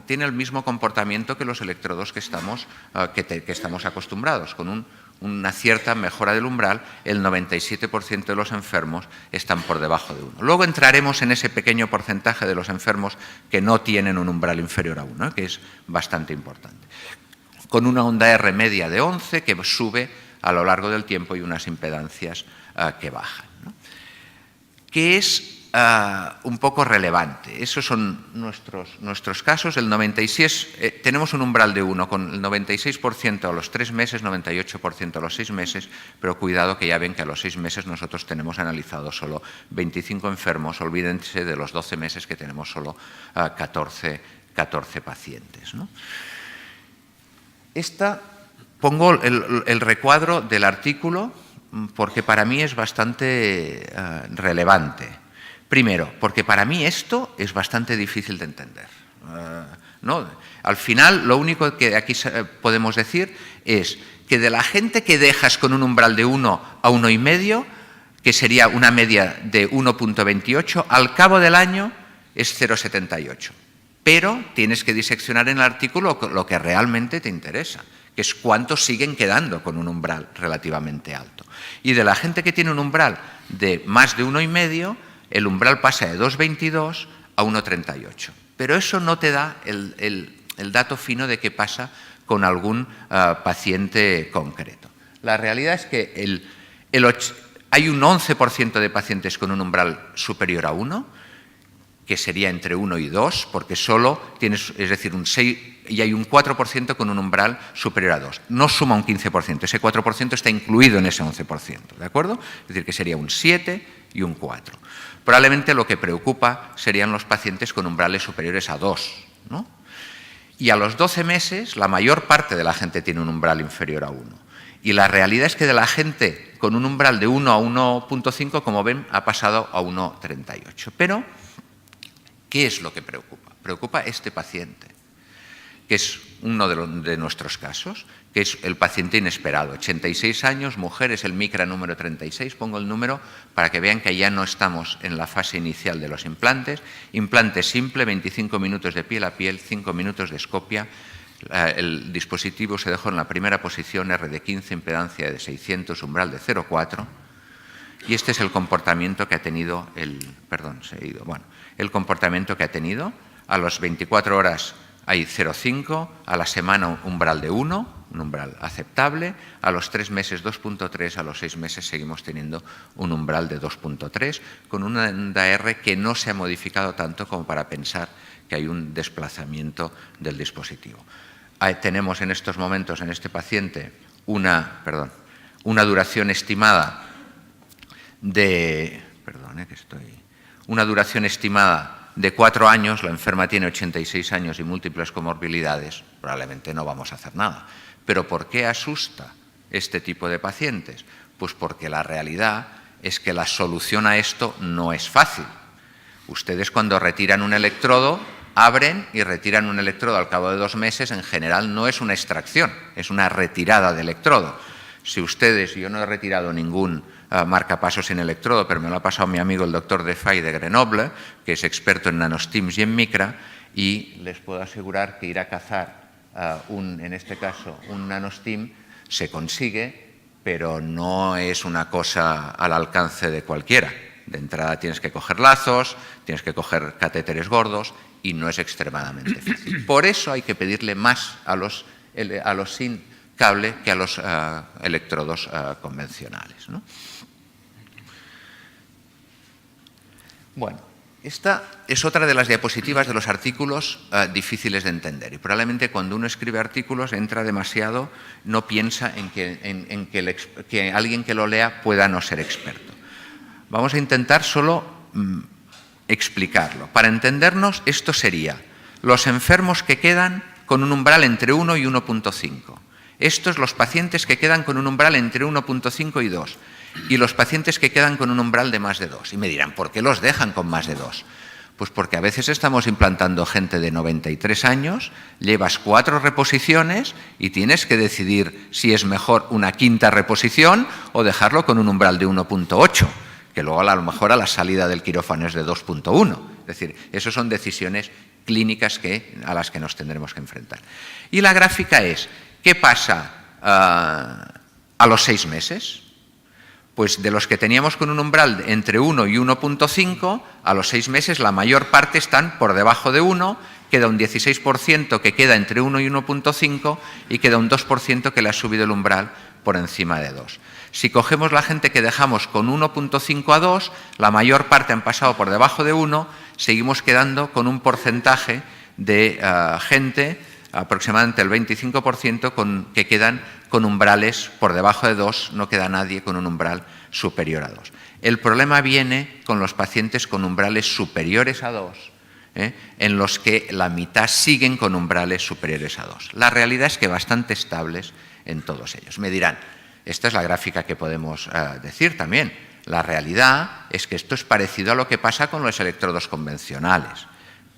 tiene el mismo comportamiento que los electrodos que estamos acostumbrados, con un una cierta mejora del umbral, el 97% de los enfermos están por debajo de 1. Luego entraremos en ese pequeño porcentaje de los enfermos que no tienen un umbral inferior a 1, que es bastante importante. Con una onda R media de 11 que sube a lo largo del tiempo y unas impedancias que bajan, ¿no? Que es un poco relevante. Esos son nuestros casos. El 96, tenemos un umbral de 1 con el 96% a los 3 meses, 98% a los 6 meses, pero cuidado que ya ven que a los 6 meses nosotros tenemos analizado solo 25 enfermos, olvídense de los 12 meses que tenemos solo 14 pacientes, ¿no? Pongo el recuadro del artículo porque para mí es bastante relevante. Primero, porque para mí esto es bastante difícil de entender, ¿no? Al final, lo único que aquí podemos decir es que de la gente que dejas con un umbral de 1 a 1,5, que sería una media de 1,28, al cabo del año es 0,78. Pero tienes que diseccionar en el artículo lo que realmente te interesa, que es cuántos siguen quedando con un umbral relativamente alto. Y de la gente que tiene un umbral de más de 1,5, el umbral pasa de 2,22 a 1,38. Pero eso no te da el dato fino de qué pasa con algún paciente concreto. La realidad es que hay un 11% de pacientes con un umbral superior a 1, que sería entre 1 y 2, porque solo tienes, es decir, un 6, y hay un 4% con un umbral superior a 2. No suma un 15%, ese 4% está incluido en ese 11%, ¿de acuerdo? Es decir, que sería un 7 y un 4. Probablemente lo que preocupa serían los pacientes con umbrales superiores a 2, ¿no? Y a los 12 meses, la mayor parte de la gente tiene un umbral inferior a 1. Y la realidad es que de la gente con un umbral de 1 a 1,5, como ven, ha pasado a 1,38. Pero, ¿qué es lo que preocupa? Preocupa este paciente, que es uno de nuestros casos, que es el paciente inesperado. 86 años, mujer, es el MICRA número 36. Pongo el número para que vean que ya no estamos en la fase inicial de los implantes. Implante simple, 25 minutos de piel a piel, 5 minutos de escopia. El dispositivo se dejó en la primera posición, R de 15, impedancia de 600, umbral de 0,4. Y este es el comportamiento que ha tenido el comportamiento que ha tenido. A las 24 horas hay 0,5, a la semana umbral de 1, un umbral aceptable, a los 3 meses 2,3, a los 6 meses seguimos teniendo un umbral de 2,3, con una onda R que no se ha modificado tanto como para pensar que hay un desplazamiento del dispositivo. Tenemos en estos momentos en este paciente una duración estimada de... una duración estimada de 4 años, la enferma tiene 86 años y múltiples comorbilidades, probablemente no vamos a hacer nada. ¿Pero por qué asusta este tipo de pacientes? Pues porque la realidad es que la solución a esto no es fácil. Ustedes cuando retiran un electrodo, abren y retiran un electrodo al cabo de 2 meses, en general no es una extracción, es una retirada de electrodo. Si ustedes, yo no he retirado ningún marcapasos en electrodo, pero me lo ha pasado mi amigo el doctor Defay de Grenoble, que es experto en nanostims y en micra, y les puedo asegurar que ir a cazar en este caso, un nanostim, se consigue, pero no es una cosa al alcance de cualquiera. De entrada tienes que coger lazos, tienes que coger catéteres gordos y no es extremadamente fácil. Por eso hay que pedirle más a los sin cable que a los electrodos convencionales, ¿no? Bueno, esta es otra de las diapositivas de los artículos difíciles de entender. Y probablemente cuando uno escribe artículos entra demasiado, no piensa en que alguien que lo lea pueda no ser experto. Vamos a intentar solo explicarlo. Para entendernos, esto sería los enfermos que quedan con un umbral entre 1 y 1,5. Estos los pacientes que quedan con un umbral entre 1,5 y 2. Y los pacientes que quedan con un umbral de más de 2. Y me dirán, ¿por qué los dejan con más de 2? Pues porque a veces estamos implantando gente de 93 años, llevas 4 reposiciones y tienes que decidir si es mejor una 5ª reposición o dejarlo con un umbral de 1,8, que luego a lo mejor a la salida del quirófano es de 2,1. Es decir, esas son decisiones clínicas a las que nos tendremos que enfrentar. Y la gráfica es, ¿qué pasa a los 6 meses. Pues de los que teníamos con un umbral entre 1 y 1,5, a los 6 meses la mayor parte están por debajo de 1, queda un 16% que queda entre 1 y 1,5 y queda un 2% que le ha subido el umbral por encima de 2. Si cogemos la gente que dejamos con 1,5 a 2, la mayor parte han pasado por debajo de 1, seguimos quedando con un porcentaje de gente, aproximadamente el 25%, que quedan con umbrales por debajo de 2, no queda nadie con un umbral superior a 2. El problema viene con los pacientes con umbrales superiores a 2, en los que la mitad siguen con umbrales superiores a 2. La realidad es que bastante estables en todos ellos. Me dirán, esta es la gráfica que podemos decir también. La realidad es que esto es parecido a lo que pasa con los electrodos convencionales,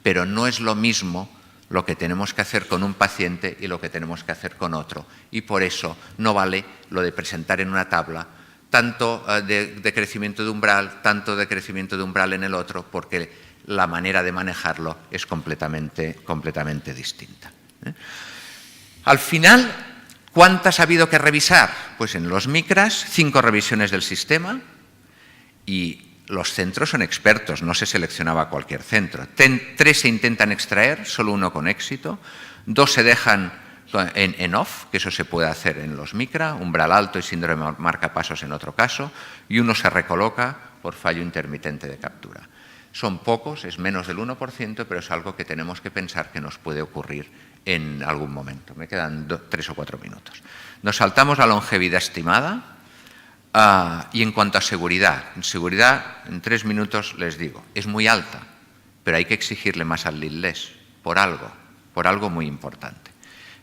pero no es lo mismo lo que tenemos que hacer con un paciente y lo que tenemos que hacer con otro. Y por eso no vale lo de presentar en una tabla tanto de crecimiento de umbral, tanto de crecimiento de umbral en el otro, porque la manera de manejarlo es completamente distinta. Al final, ¿cuántas ha habido que revisar? Pues en los micras, 5 revisiones del sistema, y los centros son expertos, no se seleccionaba cualquier centro. 3 se intentan extraer, solo 1 con éxito. 2 se dejan en off, que eso se puede hacer en los micra, umbral alto y síndrome marcapasos en otro caso, y 1 se recoloca por fallo intermitente de captura. Son pocos, es menos del 1%, pero es algo que tenemos que pensar que nos puede ocurrir en algún momento. Me quedan 3 o 4 minutos. Nos saltamos la longevidad estimada. Y en cuanto a seguridad, en 3 minutos les digo, es muy alta, pero hay que exigirle más al leadless, por algo muy importante.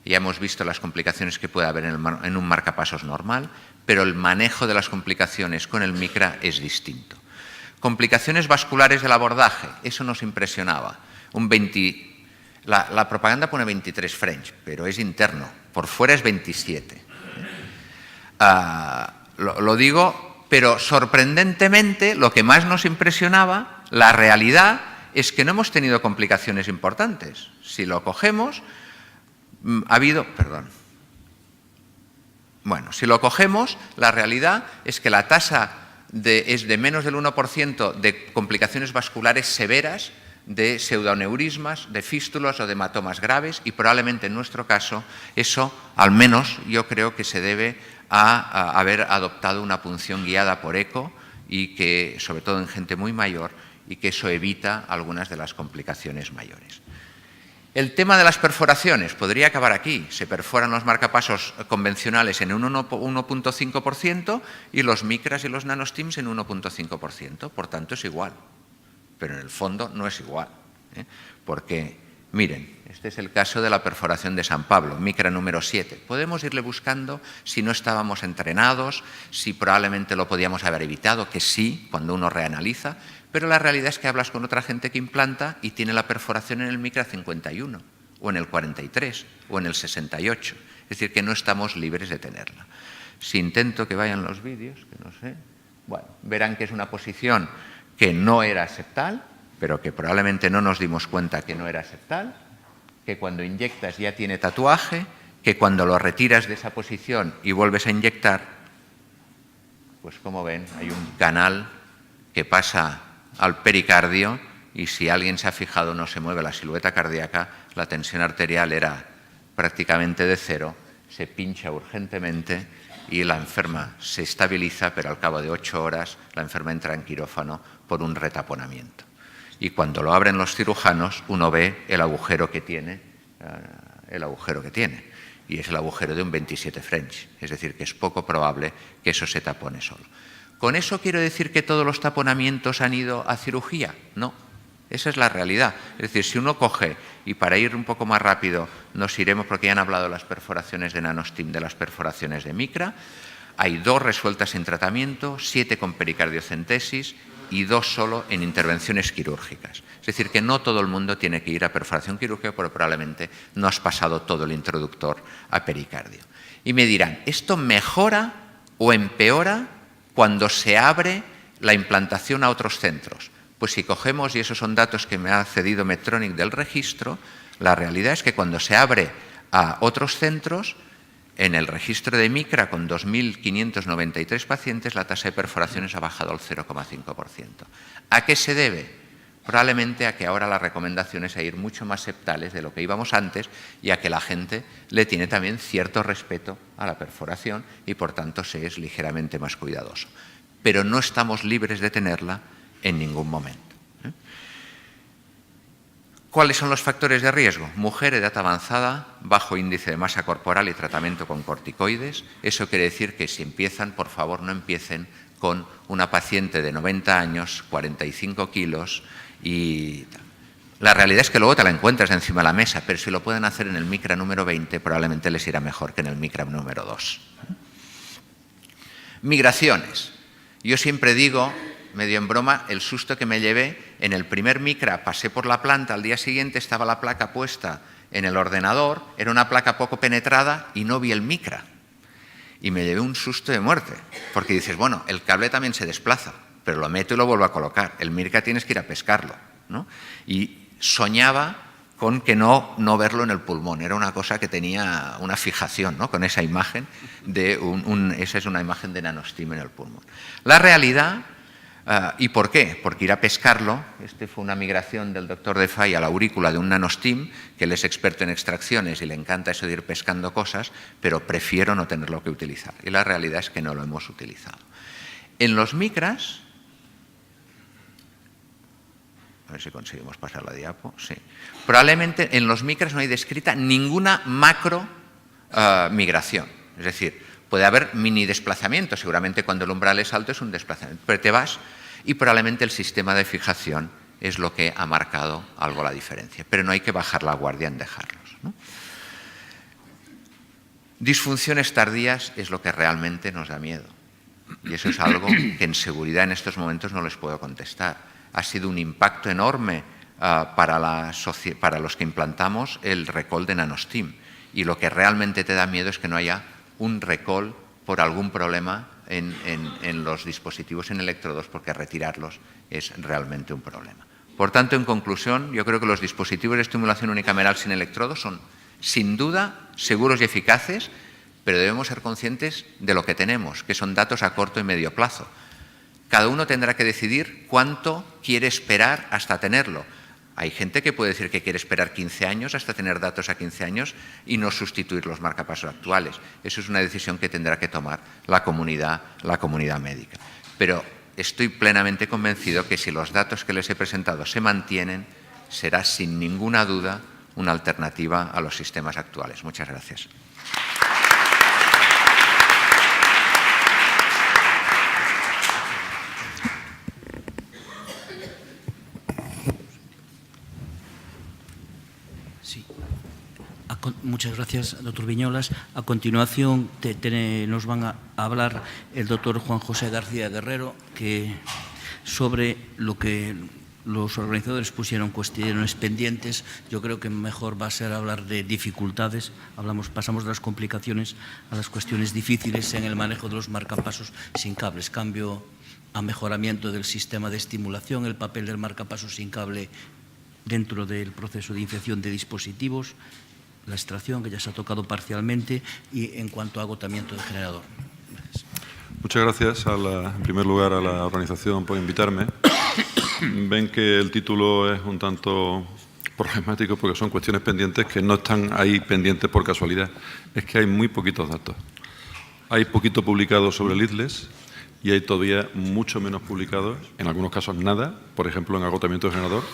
Ya hemos visto las complicaciones que puede haber en un marcapasos normal, pero el manejo de las complicaciones con el micra es distinto. Complicaciones vasculares del abordaje, eso nos impresionaba. La propaganda pone 23 French, pero es interno, por fuera es 27. Lo digo, pero sorprendentemente, lo que más nos impresionaba, la realidad es que no hemos tenido complicaciones importantes. Si lo cogemos, si lo cogemos, la realidad es que la tasa es de menos del 1% de complicaciones vasculares severas, de pseudoneurismas, de fístulas o de hematomas graves, y probablemente en nuestro caso eso, al menos yo creo que se debe a haber adoptado una punción guiada por eco, y que, sobre todo en gente muy mayor, y que eso evita algunas de las complicaciones mayores. El tema de las perforaciones podría acabar aquí. Se perforan los marcapasos convencionales en un 1,5% y los micras y los nanostims en 1,5%. Por tanto, es igual. Pero en el fondo no es igual. Porque, miren, este es el caso de la perforación de San Pablo, micra número 7. Podemos irle buscando si no estábamos entrenados, si probablemente lo podíamos haber evitado, que sí, cuando uno reanaliza, pero la realidad es que hablas con otra gente que implanta y tiene la perforación en el micra 51, o en el 43, o en el 68. Es decir, que no estamos libres de tenerla. Si intento que vayan los vídeos, que no sé, bueno, verán que es una posición que no era septal, pero que probablemente no nos dimos cuenta que no era septal, que cuando inyectas ya tiene tatuaje, que cuando lo retiras de esa posición y vuelves a inyectar, pues como ven, hay un canal que pasa al pericardio, y si alguien se ha fijado no se mueve la silueta cardíaca, la tensión arterial era prácticamente de 0, se pincha urgentemente y la enferma se estabiliza, pero al cabo de 8 horas la enferma entra en quirófano por un retaponamiento. Y cuando lo abren los cirujanos, uno ve el agujero que tiene, y es el agujero de un 27 French. Es decir, que es poco probable que eso se tapone solo. ¿Con eso quiero decir que todos los taponamientos han ido a cirugía? No, esa es la realidad. Es decir, si uno coge, y para ir un poco más rápido nos iremos, porque ya han hablado de las perforaciones de nanostim, de las perforaciones de micra, hay 2 resueltas en tratamiento, 7 con pericardiocentesis y 2 solo en intervenciones quirúrgicas. Es decir, que no todo el mundo tiene que ir a perforación quirúrgica, porque probablemente no has pasado todo el introductor a pericardio. Y me dirán, ¿esto mejora o empeora cuando se abre la implantación a otros centros? Pues si cogemos, y esos son datos que me ha cedido Medtronic del registro, la realidad es que cuando se abre a otros centros, En el registro de MICRA, con 2.593 pacientes, la tasa de perforaciones ha bajado al 0,5%. ¿A qué se debe? Probablemente a que ahora la recomendación es a ir mucho más septales de lo que íbamos antes y a que la gente le tiene también cierto respeto a la perforación y, por tanto, se es ligeramente más cuidadoso. Pero no estamos libres de tenerla en ningún momento. ¿Cuáles son los factores de riesgo? Mujer, edad avanzada, bajo índice de masa corporal y tratamiento con corticoides. Eso quiere decir que si empiezan, por favor, no empiecen con una paciente de 90 años, 45 kilos y tal. La realidad es que luego te la encuentras encima de la mesa, pero si lo pueden hacer en el MICRA número 20, probablemente les irá mejor que en el MICRA número 2. Migraciones. Yo siempre digo, medio en broma, el susto que me llevé en el primer MICRA. Pasé por la planta, al día siguiente estaba la placa puesta en el ordenador, era una placa poco penetrada y no vi el MICRA. Y me llevé un susto de muerte, porque dices, bueno, el cable también se desplaza, pero lo meto y lo vuelvo a colocar. El MICRA tienes que ir a pescarlo, ¿no? Y soñaba con que no verlo en el pulmón. Era una cosa que tenía una fijación, ¿no? Con esa imagen de esa es una imagen de NanoSTIM en el pulmón. La realidad, ¿y por qué? Porque ir a pescarlo, fue una migración del doctor De Fay a la aurícula de un NanoSTIM, que él es experto en extracciones y le encanta eso de ir pescando cosas, pero prefiero no tenerlo que utilizar. Y la realidad es que no lo hemos utilizado. En los micras, a ver si conseguimos pasar la diapo, sí. Probablemente en los micras no hay descrita ninguna macro migración. Es decir, puede haber mini desplazamientos, seguramente cuando el umbral es alto es un desplazamiento, pero te vas y probablemente el sistema de fijación es lo que ha marcado algo la diferencia. Pero no hay que bajar la guardia en dejarlos, ¿no? Disfunciones tardías es lo que realmente nos da miedo. Y eso es algo que en seguridad en estos momentos no les puedo contestar. Ha sido un impacto enorme para los que implantamos el recall de NanoSTIM. Y lo que realmente te da miedo es que no haya un recall por algún problema en los dispositivos en electrodos, porque retirarlos es realmente un problema. Por tanto, en conclusión, yo creo que los dispositivos de estimulación unicameral sin electrodos son, sin duda, seguros y eficaces, pero debemos ser conscientes de lo que tenemos, que son datos a corto y medio plazo. Cada uno tendrá que decidir cuánto quiere esperar hasta tenerlo. Hay gente que puede decir que quiere esperar 15 años hasta tener datos a 15 años y no sustituir los marcapasos actuales. Eso es una decisión que tendrá que tomar la comunidad médica. Pero estoy plenamente convencido que si los datos que les he presentado se mantienen, será sin ninguna duda una alternativa a los sistemas actuales. Muchas gracias. Muchas gracias, doctor Viñolas. A continuación nos van a hablar el doctor Juan José García Guerrero sobre lo que los organizadores pusieron cuestiones pendientes. Yo creo que mejor va a ser hablar de dificultades. Pasamos de las complicaciones a las cuestiones difíciles en el manejo de los marcapasos sin cables. Cambio a mejoramiento del sistema de estimulación, el papel del marcapasos sin cable dentro del proceso de infección de dispositivos, la extracción, que ya se ha tocado parcialmente, y en cuanto a agotamiento de generador. Gracias. Muchas gracias, en primer lugar, a la organización por invitarme. Ven que el título es un tanto problemático porque son cuestiones pendientes que no están ahí pendientes por casualidad. Es que hay muy poquitos datos. Hay poquito publicado sobre leadless y hay todavía mucho menos publicados, en algunos casos nada, por ejemplo, en agotamiento de generador.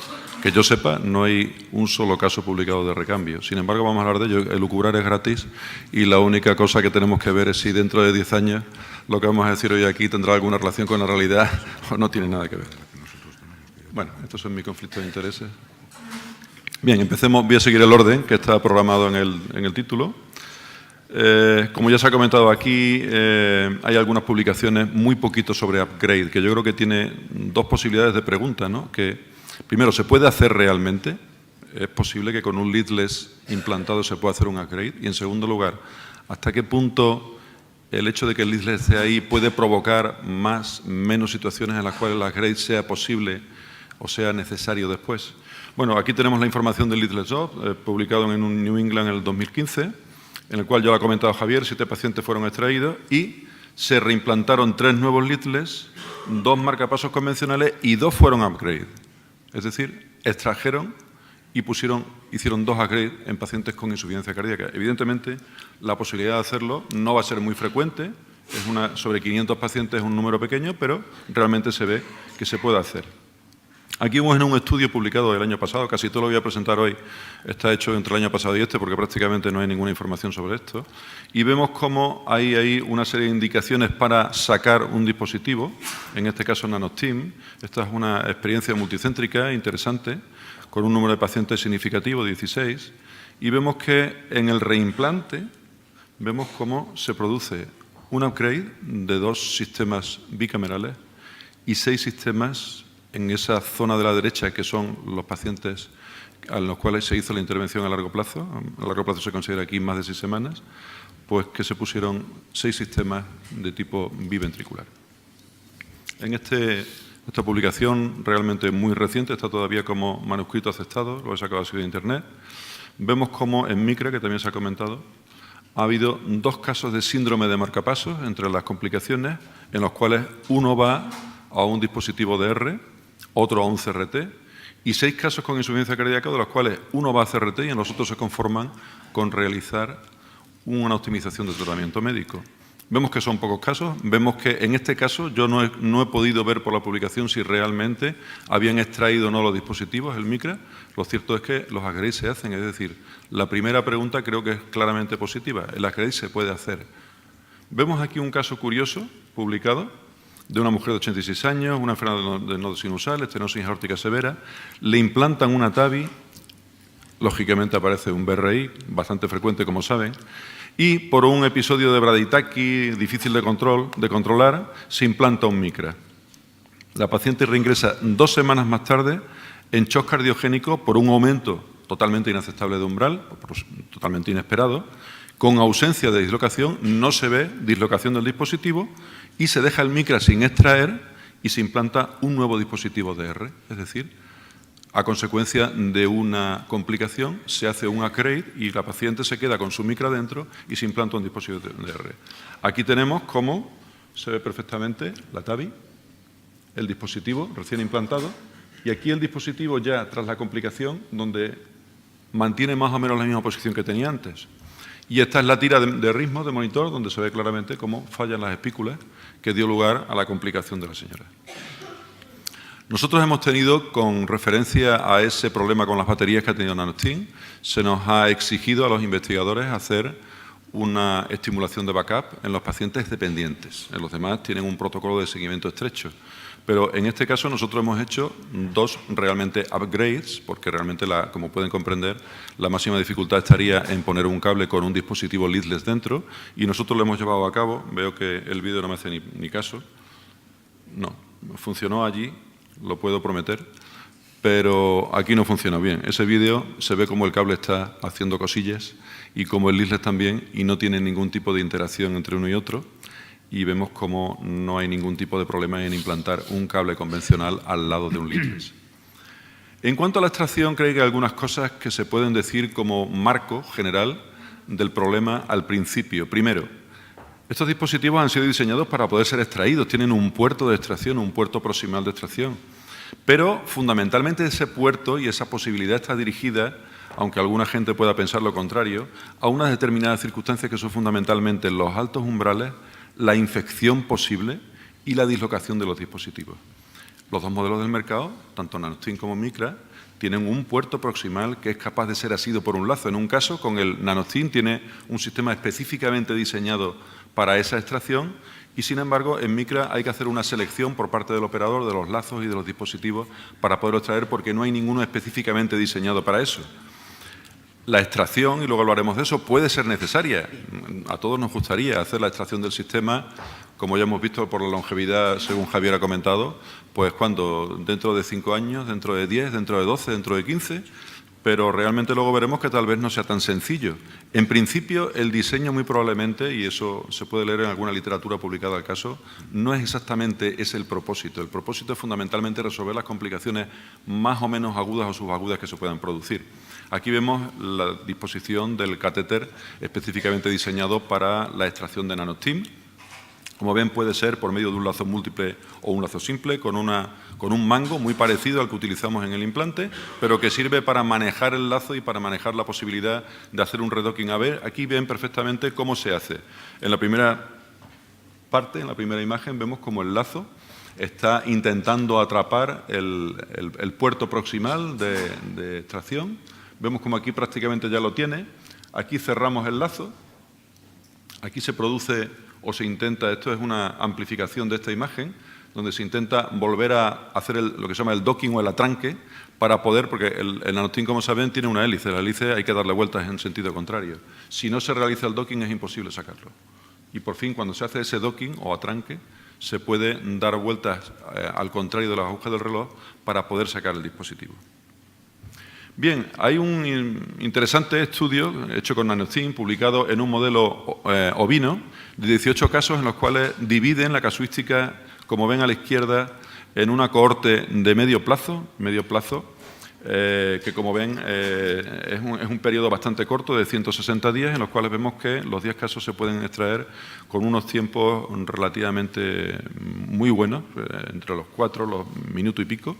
Que yo sepa, no hay un solo caso publicado de recambio. Sin embargo, vamos a hablar de ello. Elucubrar es gratis y la única cosa que tenemos que ver es si dentro de 10 años lo que vamos a decir hoy aquí tendrá alguna relación con la realidad o no tiene nada que ver. Bueno, estos son mis conflictos de intereses. Bien, empecemos. Voy a seguir el orden que está programado en el título. Como ya se ha comentado aquí, hay algunas publicaciones, muy poquito sobre upgrade, que yo creo que tiene dos posibilidades de pregunta, ¿no? Que primero, ¿se puede hacer realmente? ¿Es posible que con un leadless implantado se pueda hacer un upgrade? Y en segundo lugar, ¿hasta qué punto el hecho de que el leadless esté ahí puede provocar menos situaciones en las cuales el upgrade sea posible o sea necesario después? Bueno, aquí tenemos la información del leadless job, publicado en un New England en el 2015. en el cual ya lo ha comentado Javier, 7 pacientes fueron extraídos y se reimplantaron 3 nuevos leadless, 2 marcapasos convencionales y 2 fueron upgrade. Es decir, extrajeron y hicieron 2 upgrades en pacientes con insuficiencia cardíaca. Evidentemente, la posibilidad de hacerlo no va a ser muy frecuente, sobre 500 pacientes es un número pequeño, pero realmente se ve que se puede hacer. Aquí vemos en un estudio publicado el año pasado, casi todo lo que voy a presentar hoy está hecho entre el año pasado y este, porque prácticamente no hay ninguna información sobre esto, y vemos cómo hay ahí una serie de indicaciones para sacar un dispositivo, en este caso NanoStim. Esta es una experiencia multicéntrica interesante, con un número de pacientes significativo, 16, y vemos que en el reimplante vemos cómo se produce un upgrade de 2 sistemas bicamerales y 6 sistemas en esa zona de la derecha, que son los pacientes a los cuales se hizo la intervención a largo plazo. A largo plazo se considera aquí más de 6 semanas, pues que se pusieron 6 sistemas de tipo biventricular. En esta publicación realmente muy reciente, está todavía como manuscrito aceptado, lo he sacado así de internet, vemos cómo en MICRA, que también se ha comentado, ha habido 2 casos de síndrome de marcapasos entre las complicaciones, en los cuales uno va a un dispositivo de R, otro a un CRT, y 6 casos con insuficiencia cardíaca, de los cuales uno va a CRT y en los otros se conforman con realizar una optimización del tratamiento médico. Vemos que son pocos casos, vemos que en este caso yo no he podido ver por la publicación si realmente habían extraído o no los dispositivos, el MICRA. Lo cierto es que los upgrades se hacen, es decir, la primera pregunta creo que es claramente positiva, el upgrade se puede hacer. Vemos aquí un caso curioso publicado de una mujer de 86 años, una enfermedad de nodo sinusal, estenosis aórtica severa, le implantan una TAVI, lógicamente aparece un BRI, bastante frecuente como saben, y por un episodio de braditaquis difícil de controlar, se implanta un MICRA. La paciente reingresa 2 semanas más tarde en shock cardiogénico por un aumento totalmente inaceptable de umbral, totalmente inesperado, con ausencia de dislocación, no se ve dislocación del dispositivo y se deja el MICRA sin extraer y se implanta un nuevo dispositivo de R, es decir, a consecuencia de una complicación se hace un upgrade y la paciente se queda con su MICRA dentro y se implanta un dispositivo de R. Aquí tenemos cómo se ve perfectamente la TAVI, el dispositivo recién implantado, y aquí el dispositivo ya tras la complicación, donde mantiene más o menos la misma posición que tenía antes. Y esta es la tira de ritmo de monitor, donde se ve claramente cómo fallan las espículas que dio lugar a la complicación de la señora. Nosotros hemos tenido, con referencia a ese problema con las baterías que ha tenido NanoStim, se nos ha exigido a los investigadores hacer una estimulación de backup en los pacientes dependientes. En los demás tienen un protocolo de seguimiento estrecho. Pero en este caso nosotros hemos hecho 2 realmente upgrades, porque realmente, como pueden comprender, la máxima dificultad estaría en poner un cable con un dispositivo leadless dentro, y nosotros lo hemos llevado a cabo. Veo que el vídeo no me hace ni caso. No, funcionó allí, lo puedo prometer, pero aquí no funciona bien. Ese vídeo se ve como el cable está haciendo cosillas y como el leadless también, y no tiene ningún tipo de interacción entre uno y otro, y vemos como no hay ningún tipo de problema en implantar un cable convencional al lado de un leadless. En cuanto a la extracción, creo que hay algunas cosas que se pueden decir como marco general del problema al principio. Primero, estos dispositivos han sido diseñados para poder ser extraídos, tienen un puerto de extracción, un puerto proximal de extracción, pero fundamentalmente ese puerto y esa posibilidad está dirigida, aunque alguna gente pueda pensar lo contrario, a unas determinadas circunstancias que son fundamentalmente los altos umbrales, la infección posible y la dislocación de los dispositivos. Los 2 modelos del mercado, tanto NanoStim como MICRA, tienen un puerto proximal que es capaz de ser asido por un lazo. En un caso, con el NanoStim tiene un sistema específicamente diseñado para esa extracción y, sin embargo, en MICRA hay que hacer una selección por parte del operador de los lazos y de los dispositivos para poderlo extraer, porque no hay ninguno específicamente diseñado para eso. La extracción, y luego hablaremos de eso, puede ser necesaria. A todos nos gustaría hacer la extracción del sistema, como ya hemos visto por la longevidad, según Javier ha comentado, pues cuando dentro de 5 años, dentro de 10, dentro de 12, dentro de 15, pero realmente luego veremos que tal vez no sea tan sencillo. En principio, el diseño muy probablemente, y eso se puede leer en alguna literatura publicada al caso, no es exactamente ese el propósito. El propósito es fundamentalmente resolver las complicaciones más o menos agudas o subagudas que se puedan producir. Aquí vemos la disposición del catéter específicamente diseñado para la extracción de NanoSteam. Como ven, puede ser por medio de un lazo múltiple o un lazo simple, con un mango muy parecido al que utilizamos en el implante, pero que sirve para manejar el lazo y para manejar la posibilidad de hacer un redocking. A ver, aquí ven perfectamente cómo se hace. En la primera parte, en la primera imagen, vemos cómo el lazo está intentando atrapar el puerto proximal de extracción. Vemos como aquí prácticamente ya lo tiene. Aquí cerramos el lazo. Aquí se produce o se intenta, esto es una amplificación de esta imagen, donde se intenta volver a hacer lo que se llama el docking o el atranque para poder, porque el NanoSteam, como saben, tiene una hélice. La hélice hay que darle vueltas en sentido contrario. Si no se realiza el docking es imposible sacarlo. Y por fin, cuando se hace ese docking o atranque, se puede dar vueltas al contrario de las agujas del reloj para poder sacar el dispositivo. Bien, hay un interesante estudio hecho con NanoSteam, publicado en un modelo ovino, de 18 casos en los cuales dividen la casuística, como ven a la izquierda, en una cohorte de medio plazo, que como ven es un periodo bastante corto de 160 días, en los cuales vemos que los 10 casos se pueden extraer con unos tiempos relativamente muy buenos, entre los 4, los minuto y pico.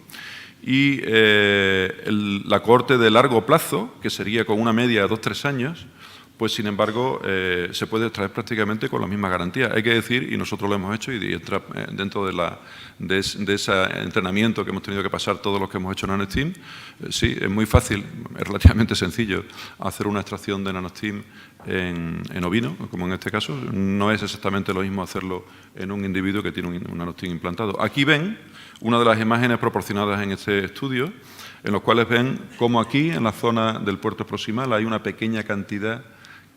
Y la cohorte de largo plazo, que sería con una media de 2-3 años, pues sin embargo se puede extraer prácticamente con la misma garantía. Hay que decir, y nosotros lo hemos hecho, y entra dentro de ese entrenamiento que hemos tenido que pasar todos los que hemos hecho NanoSteam, sí, es muy fácil, es relativamente sencillo hacer una extracción de NanoSteam en ovino, como en este caso. No es exactamente lo mismo hacerlo en un individuo que tiene un NanoSteam implantado. Aquí ven una de las imágenes proporcionadas en este estudio, en los cuales ven cómo aquí, en la zona del puerto proximal, hay una pequeña cantidad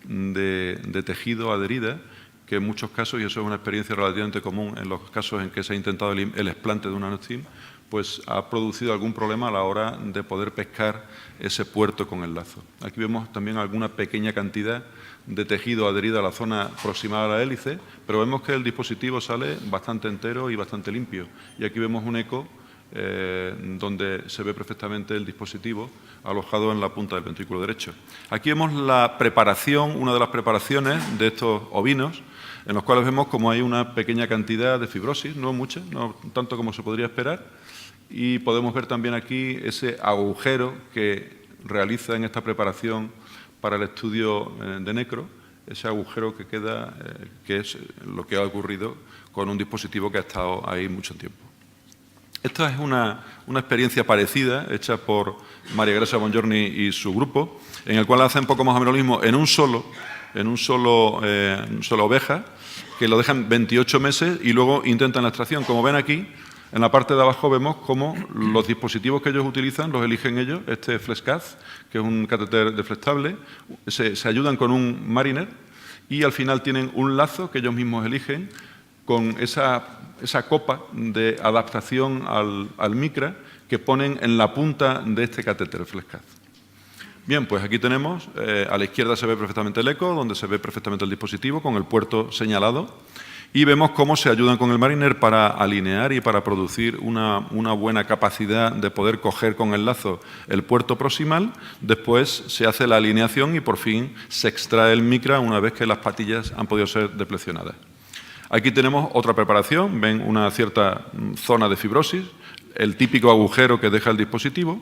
de tejido adherida, que en muchos casos, y eso es una experiencia relativamente común en los casos en que se ha intentado el explante de un NanoSteam, pues ha producido algún problema a la hora de poder pescar ese puerto con el lazo. Aquí vemos también alguna pequeña cantidad de tejido adherido a la zona proximal a la hélice, pero vemos que el dispositivo sale bastante entero y bastante limpio. Y aquí vemos un eco donde se ve perfectamente el dispositivo alojado en la punta del ventrículo derecho. Aquí vemos la preparación, una de las preparaciones de estos ovinos, en los cuales vemos como hay una pequeña cantidad de fibrosis, no mucha, no tanto como se podría esperar, y podemos ver también aquí ese agujero que realiza en esta preparación para el estudio de necro, ese agujero que queda, que es lo que ha ocurrido con un dispositivo que ha estado ahí mucho tiempo. Esta es una experiencia parecida, hecha por María Gresa Bongiorni y su grupo, en el cual hacen poco más o menos lo mismo en un solo oveja, que lo dejan 28 meses y luego intentan la extracción. Como ven aquí, en la parte de abajo vemos cómo los dispositivos que ellos utilizan, los eligen ellos, este FlexCath, que es un catéter deflectable, se ayudan con un Mariner y al final tienen un lazo que ellos mismos eligen con esa copa de adaptación al micra que ponen en la punta de este catéter FlexCath. Bien, pues aquí tenemos, a la izquierda se ve perfectamente el eco, donde se ve perfectamente el dispositivo con el puerto señalado, y vemos cómo se ayudan con el Mariner para alinear y para producir una buena capacidad de poder coger con el lazo el puerto proximal. Después se hace la alineación y por fin se extrae el micra una vez que las patillas han podido ser depleccionadas. Aquí tenemos otra preparación, ven una cierta zona de fibrosis, el típico agujero que deja el dispositivo.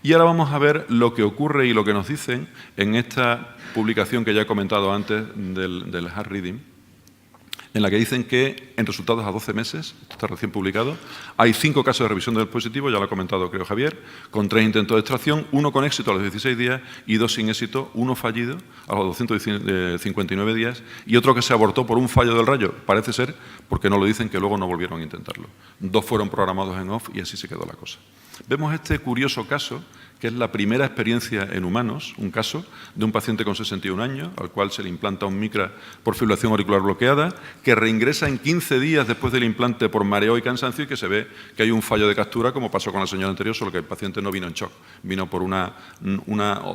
Y ahora vamos a ver lo que ocurre y lo que nos dicen en esta publicación que ya he comentado antes del Heart Reading, en la que dicen que en resultados a 12 meses, esto está recién publicado, hay 5 casos de revisión del dispositivo, ya lo ha comentado creo Javier, con 3 intentos de extracción, 1 con éxito a los 16 días y 2 sin éxito, 1 fallido a los 259 días y otro que se abortó por un fallo del rayo, parece ser, porque no lo dicen, que luego no volvieron a intentarlo. 2 fueron programados en off y así se quedó la cosa. Vemos este curioso caso que es la primera experiencia en humanos, un caso de un paciente con 61 años, al cual se le implanta un micra por fibrilación auricular bloqueada, que reingresa en 15 días después del implante por mareo y cansancio y que se ve que hay un fallo de captura, como pasó con la señora anterior, solo que el paciente no vino en shock, vino por una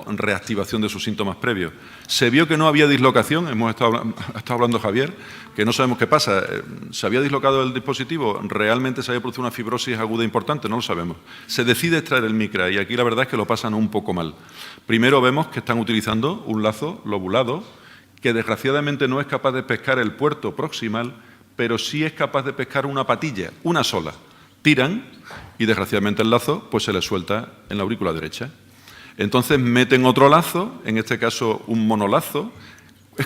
reactivación de sus síntomas previos. Se vio que no había dislocación, ha estado hablando Javier, que no sabemos qué pasa. ¿Se había dislocado el dispositivo? ¿Realmente se había producido una fibrosis aguda importante? No lo sabemos. Se decide extraer el micra y aquí la verdad es que lo pasan un poco mal. Primero vemos que están utilizando un lazo lobulado que desgraciadamente no es capaz de pescar el puerto proximal, pero sí es capaz de pescar una patilla, una sola. Tiran y desgraciadamente el lazo pues se les suelta en la aurícula derecha. Entonces meten otro lazo, en este caso un monolazo,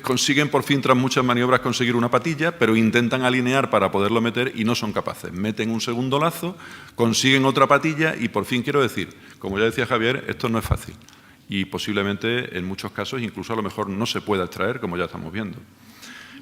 consiguen por fin, tras muchas maniobras, conseguir una patilla, pero intentan alinear para poderlo meter y no son capaces. Meten un segundo lazo, consiguen otra patilla y por fin, quiero decir, como ya decía Javier, esto no es fácil y posiblemente en muchos casos incluso a lo mejor no se pueda extraer, como ya estamos viendo.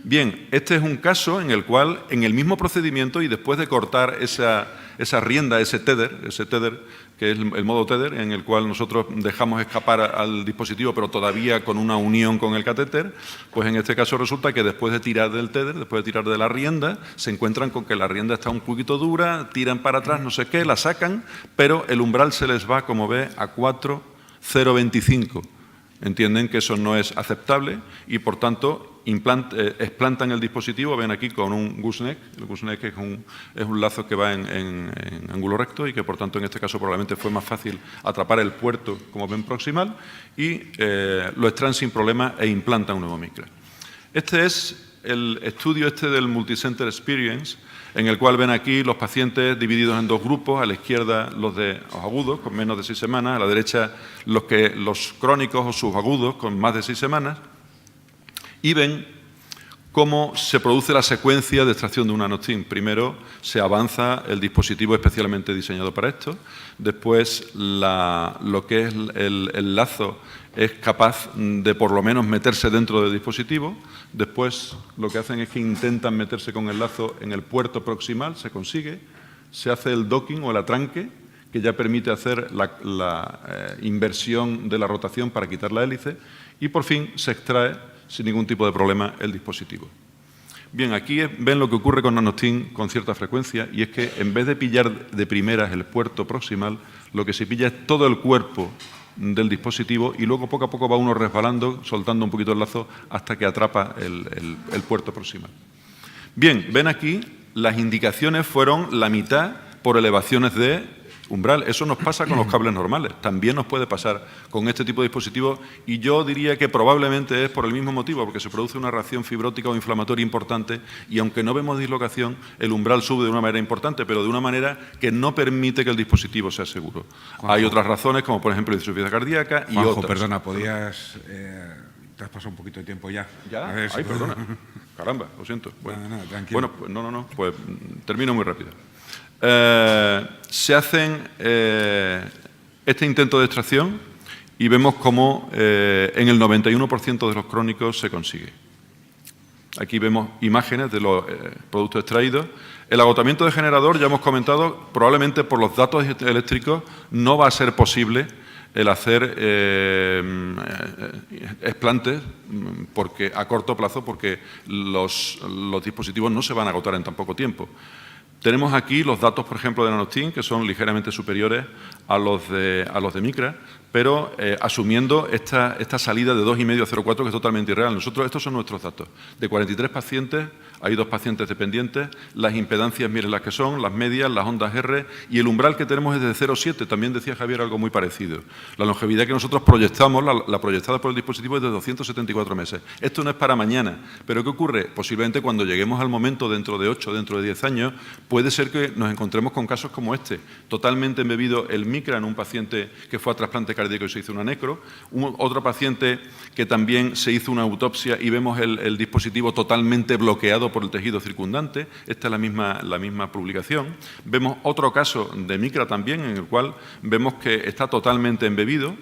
Bien, este es un caso en el cual, en el mismo procedimiento y después de cortar esa rienda, ese tether, que es el modo tether, en el cual nosotros dejamos escapar al dispositivo, pero todavía con una unión con el catéter, pues en este caso resulta que después de tirar del tether, después de tirar de la rienda, se encuentran con que la rienda está un poquito dura, tiran para atrás, no sé qué, la sacan, pero el umbral se les va, como ve, a 4,025. Entienden que eso no es aceptable y, por tanto, explantan el dispositivo, ven aquí, con un gooseneck. El gooseneck es un lazo que va en ángulo recto y que, por tanto, en este caso probablemente fue más fácil atrapar el puerto, como ven, proximal y lo extraen sin problema e implantan un nuevo micra. Este es el estudio del Multicenter Experience, en el cual ven aquí los pacientes divididos en dos grupos, a la izquierda los agudos con menos de 6 semanas, a la derecha los crónicos o subagudos con más de 6 semanas, y ven cómo se produce la secuencia de extracción de un nanostim. Primero se avanza el dispositivo especialmente diseñado para esto, después lo que es el lazo es capaz de por lo menos meterse dentro del dispositivo, después lo que hacen es que intentan meterse con el lazo en el puerto proximal, se consigue, se hace el docking o el atranque, que ya permite hacer la inversión de la rotación para quitar la hélice, y por fin se extrae sin ningún tipo de problema el dispositivo. Bien, aquí ven lo que ocurre con nanostim con cierta frecuencia, y es que en vez de pillar de primeras el puerto proximal, lo que se pilla es todo el cuerpo del dispositivo y luego poco a poco va uno resbalando, soltando un poquito el lazo hasta que atrapa el puerto proximal. Bien, ven aquí, las indicaciones fueron la mitad por elevaciones de umbral. Eso nos pasa con los cables normales, también nos puede pasar con este tipo de dispositivos y yo diría que probablemente es por el mismo motivo, porque se produce una reacción fibrótica o inflamatoria importante y aunque no vemos dislocación, el umbral sube de una manera importante, pero de una manera que no permite que el dispositivo sea seguro. Juanjo, hay otras razones, como por ejemplo la insuficiencia cardíaca y Juanjo, otras. Perdona, ¿podías...? Te has pasado un poquito de tiempo ya. ¿Ya? Ay, perdona. Caramba, lo siento. Bueno, no, tranquilo. Bueno, pues no. Pues termino muy rápido. Se hacen este intento de extracción y vemos cómo en el 91% de los crónicos se consigue. Aquí vemos imágenes de los productos extraídos. El agotamiento de generador, ya hemos comentado, probablemente por los datos eléctricos no va a ser posible el hacer explantes porque, a corto plazo, porque los dispositivos no se van a agotar en tan poco tiempo. Tenemos aquí los datos, por ejemplo, de nanostim, que son ligeramente superiores a los de micra, pero asumiendo esta salida de 2,5 a 0,4, que es totalmente irreal. Estos son nuestros datos. De 43 pacientes, hay 2 pacientes dependientes, las impedancias, miren las que son, las medias, las ondas R, y el umbral que tenemos es de 0,7. También decía Javier algo muy parecido. La longevidad que nosotros proyectamos, la proyectada por el dispositivo, es de 274 meses. Esto no es para mañana, pero ¿qué ocurre? Posiblemente cuando lleguemos al momento, dentro de 8, dentro de 10 años, puede ser que nos encontremos con casos como este, totalmente embebido el micra en un paciente que fue a trasplante cardíaco y se hizo una necro, otro paciente que también se hizo una autopsia y vemos el dispositivo totalmente bloqueado por el tejido circundante. Esta es la misma publicación. Vemos otro caso de micra también, en el cual vemos que está totalmente embebido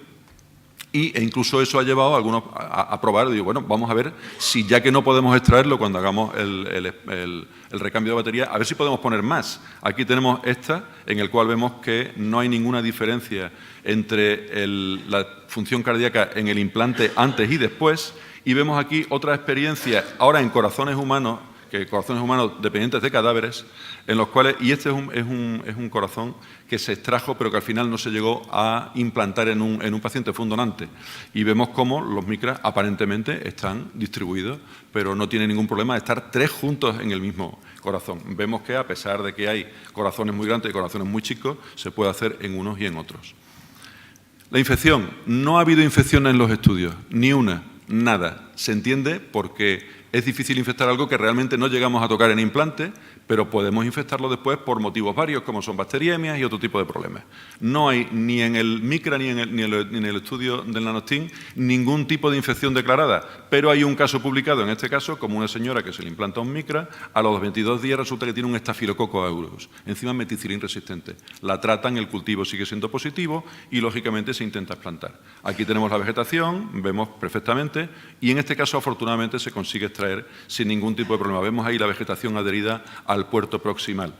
e incluso eso ha llevado a algunos a probar, digo, bueno, vamos a ver si ya que no podemos extraerlo cuando hagamos el recambio de batería, a ver si podemos poner más. Aquí tenemos esta, en el cual vemos que no hay ninguna diferencia entre la función cardíaca en el implante antes y después, y vemos aquí otra experiencia, ahora en corazones humanos dependientes de cadáveres, en los cuales, y este es un corazón que se extrajo pero que al final no se llegó a implantar en un paciente, fue un donante. Y vemos cómo los micras aparentemente están distribuidos, pero no tienen ningún problema de estar 3 juntos en el mismo corazón. Vemos que a pesar de que hay corazones muy grandes y corazones muy chicos, se puede hacer en unos y en otros. La infección. No ha habido infección en los estudios, ni una, nada. Se entiende porque es difícil infectar algo que realmente no llegamos a tocar en implante, pero podemos infectarlo después por motivos varios, como son bacteriemias y otro tipo de problemas. No hay ni en el MICRA ni en el estudio del NanoStim ningún tipo de infección declarada, pero hay un caso publicado, en este caso, como una señora que se le implanta un MICRA, a los 22 días resulta que tiene un estafilococo aureus, encima meticilín resistente. La tratan, el cultivo sigue siendo positivo y, lógicamente, se intenta explantar. Aquí tenemos la vegetación, vemos perfectamente, y en este caso, afortunadamente, se consigue extraer sin ningún tipo de problema. Vemos ahí la vegetación adherida al puerto proximal.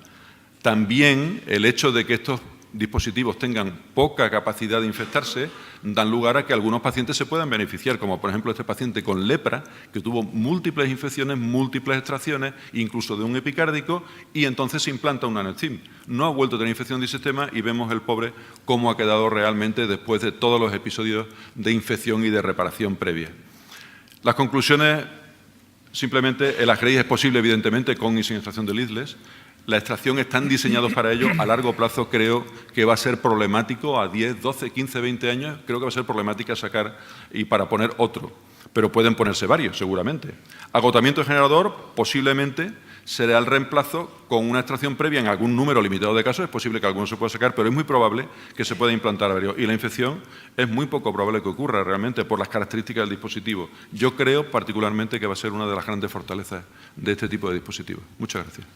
También el hecho de que estos dispositivos tengan poca capacidad de infectarse dan lugar a que algunos pacientes se puedan beneficiar, como por ejemplo este paciente con lepra, que tuvo múltiples infecciones, múltiples extracciones, incluso de un epicárdico, y entonces se implanta un NanoStim. No ha vuelto a tener infección del sistema y vemos el pobre cómo ha quedado realmente después de todos los episodios de infección y de reparación previa. Las conclusiones. Simplemente el AGREI es posible, evidentemente, con y sin extracción de leadless. La extracción están diseñados para ello. A largo plazo creo que va a ser problemático, a 10, 12, 15, 20 años, creo que va a ser problemática sacar y para poner otro. Pero pueden ponerse varios, seguramente. Agotamiento de generador, posiblemente, será el reemplazo con una extracción previa en algún número limitado de casos. Es posible que alguno se pueda sacar, pero es muy probable que se pueda implantar varios. Y la infección es muy poco probable que ocurra realmente por las características del dispositivo. Yo creo particularmente que va a ser una de las grandes fortalezas de este tipo de dispositivos. Muchas gracias.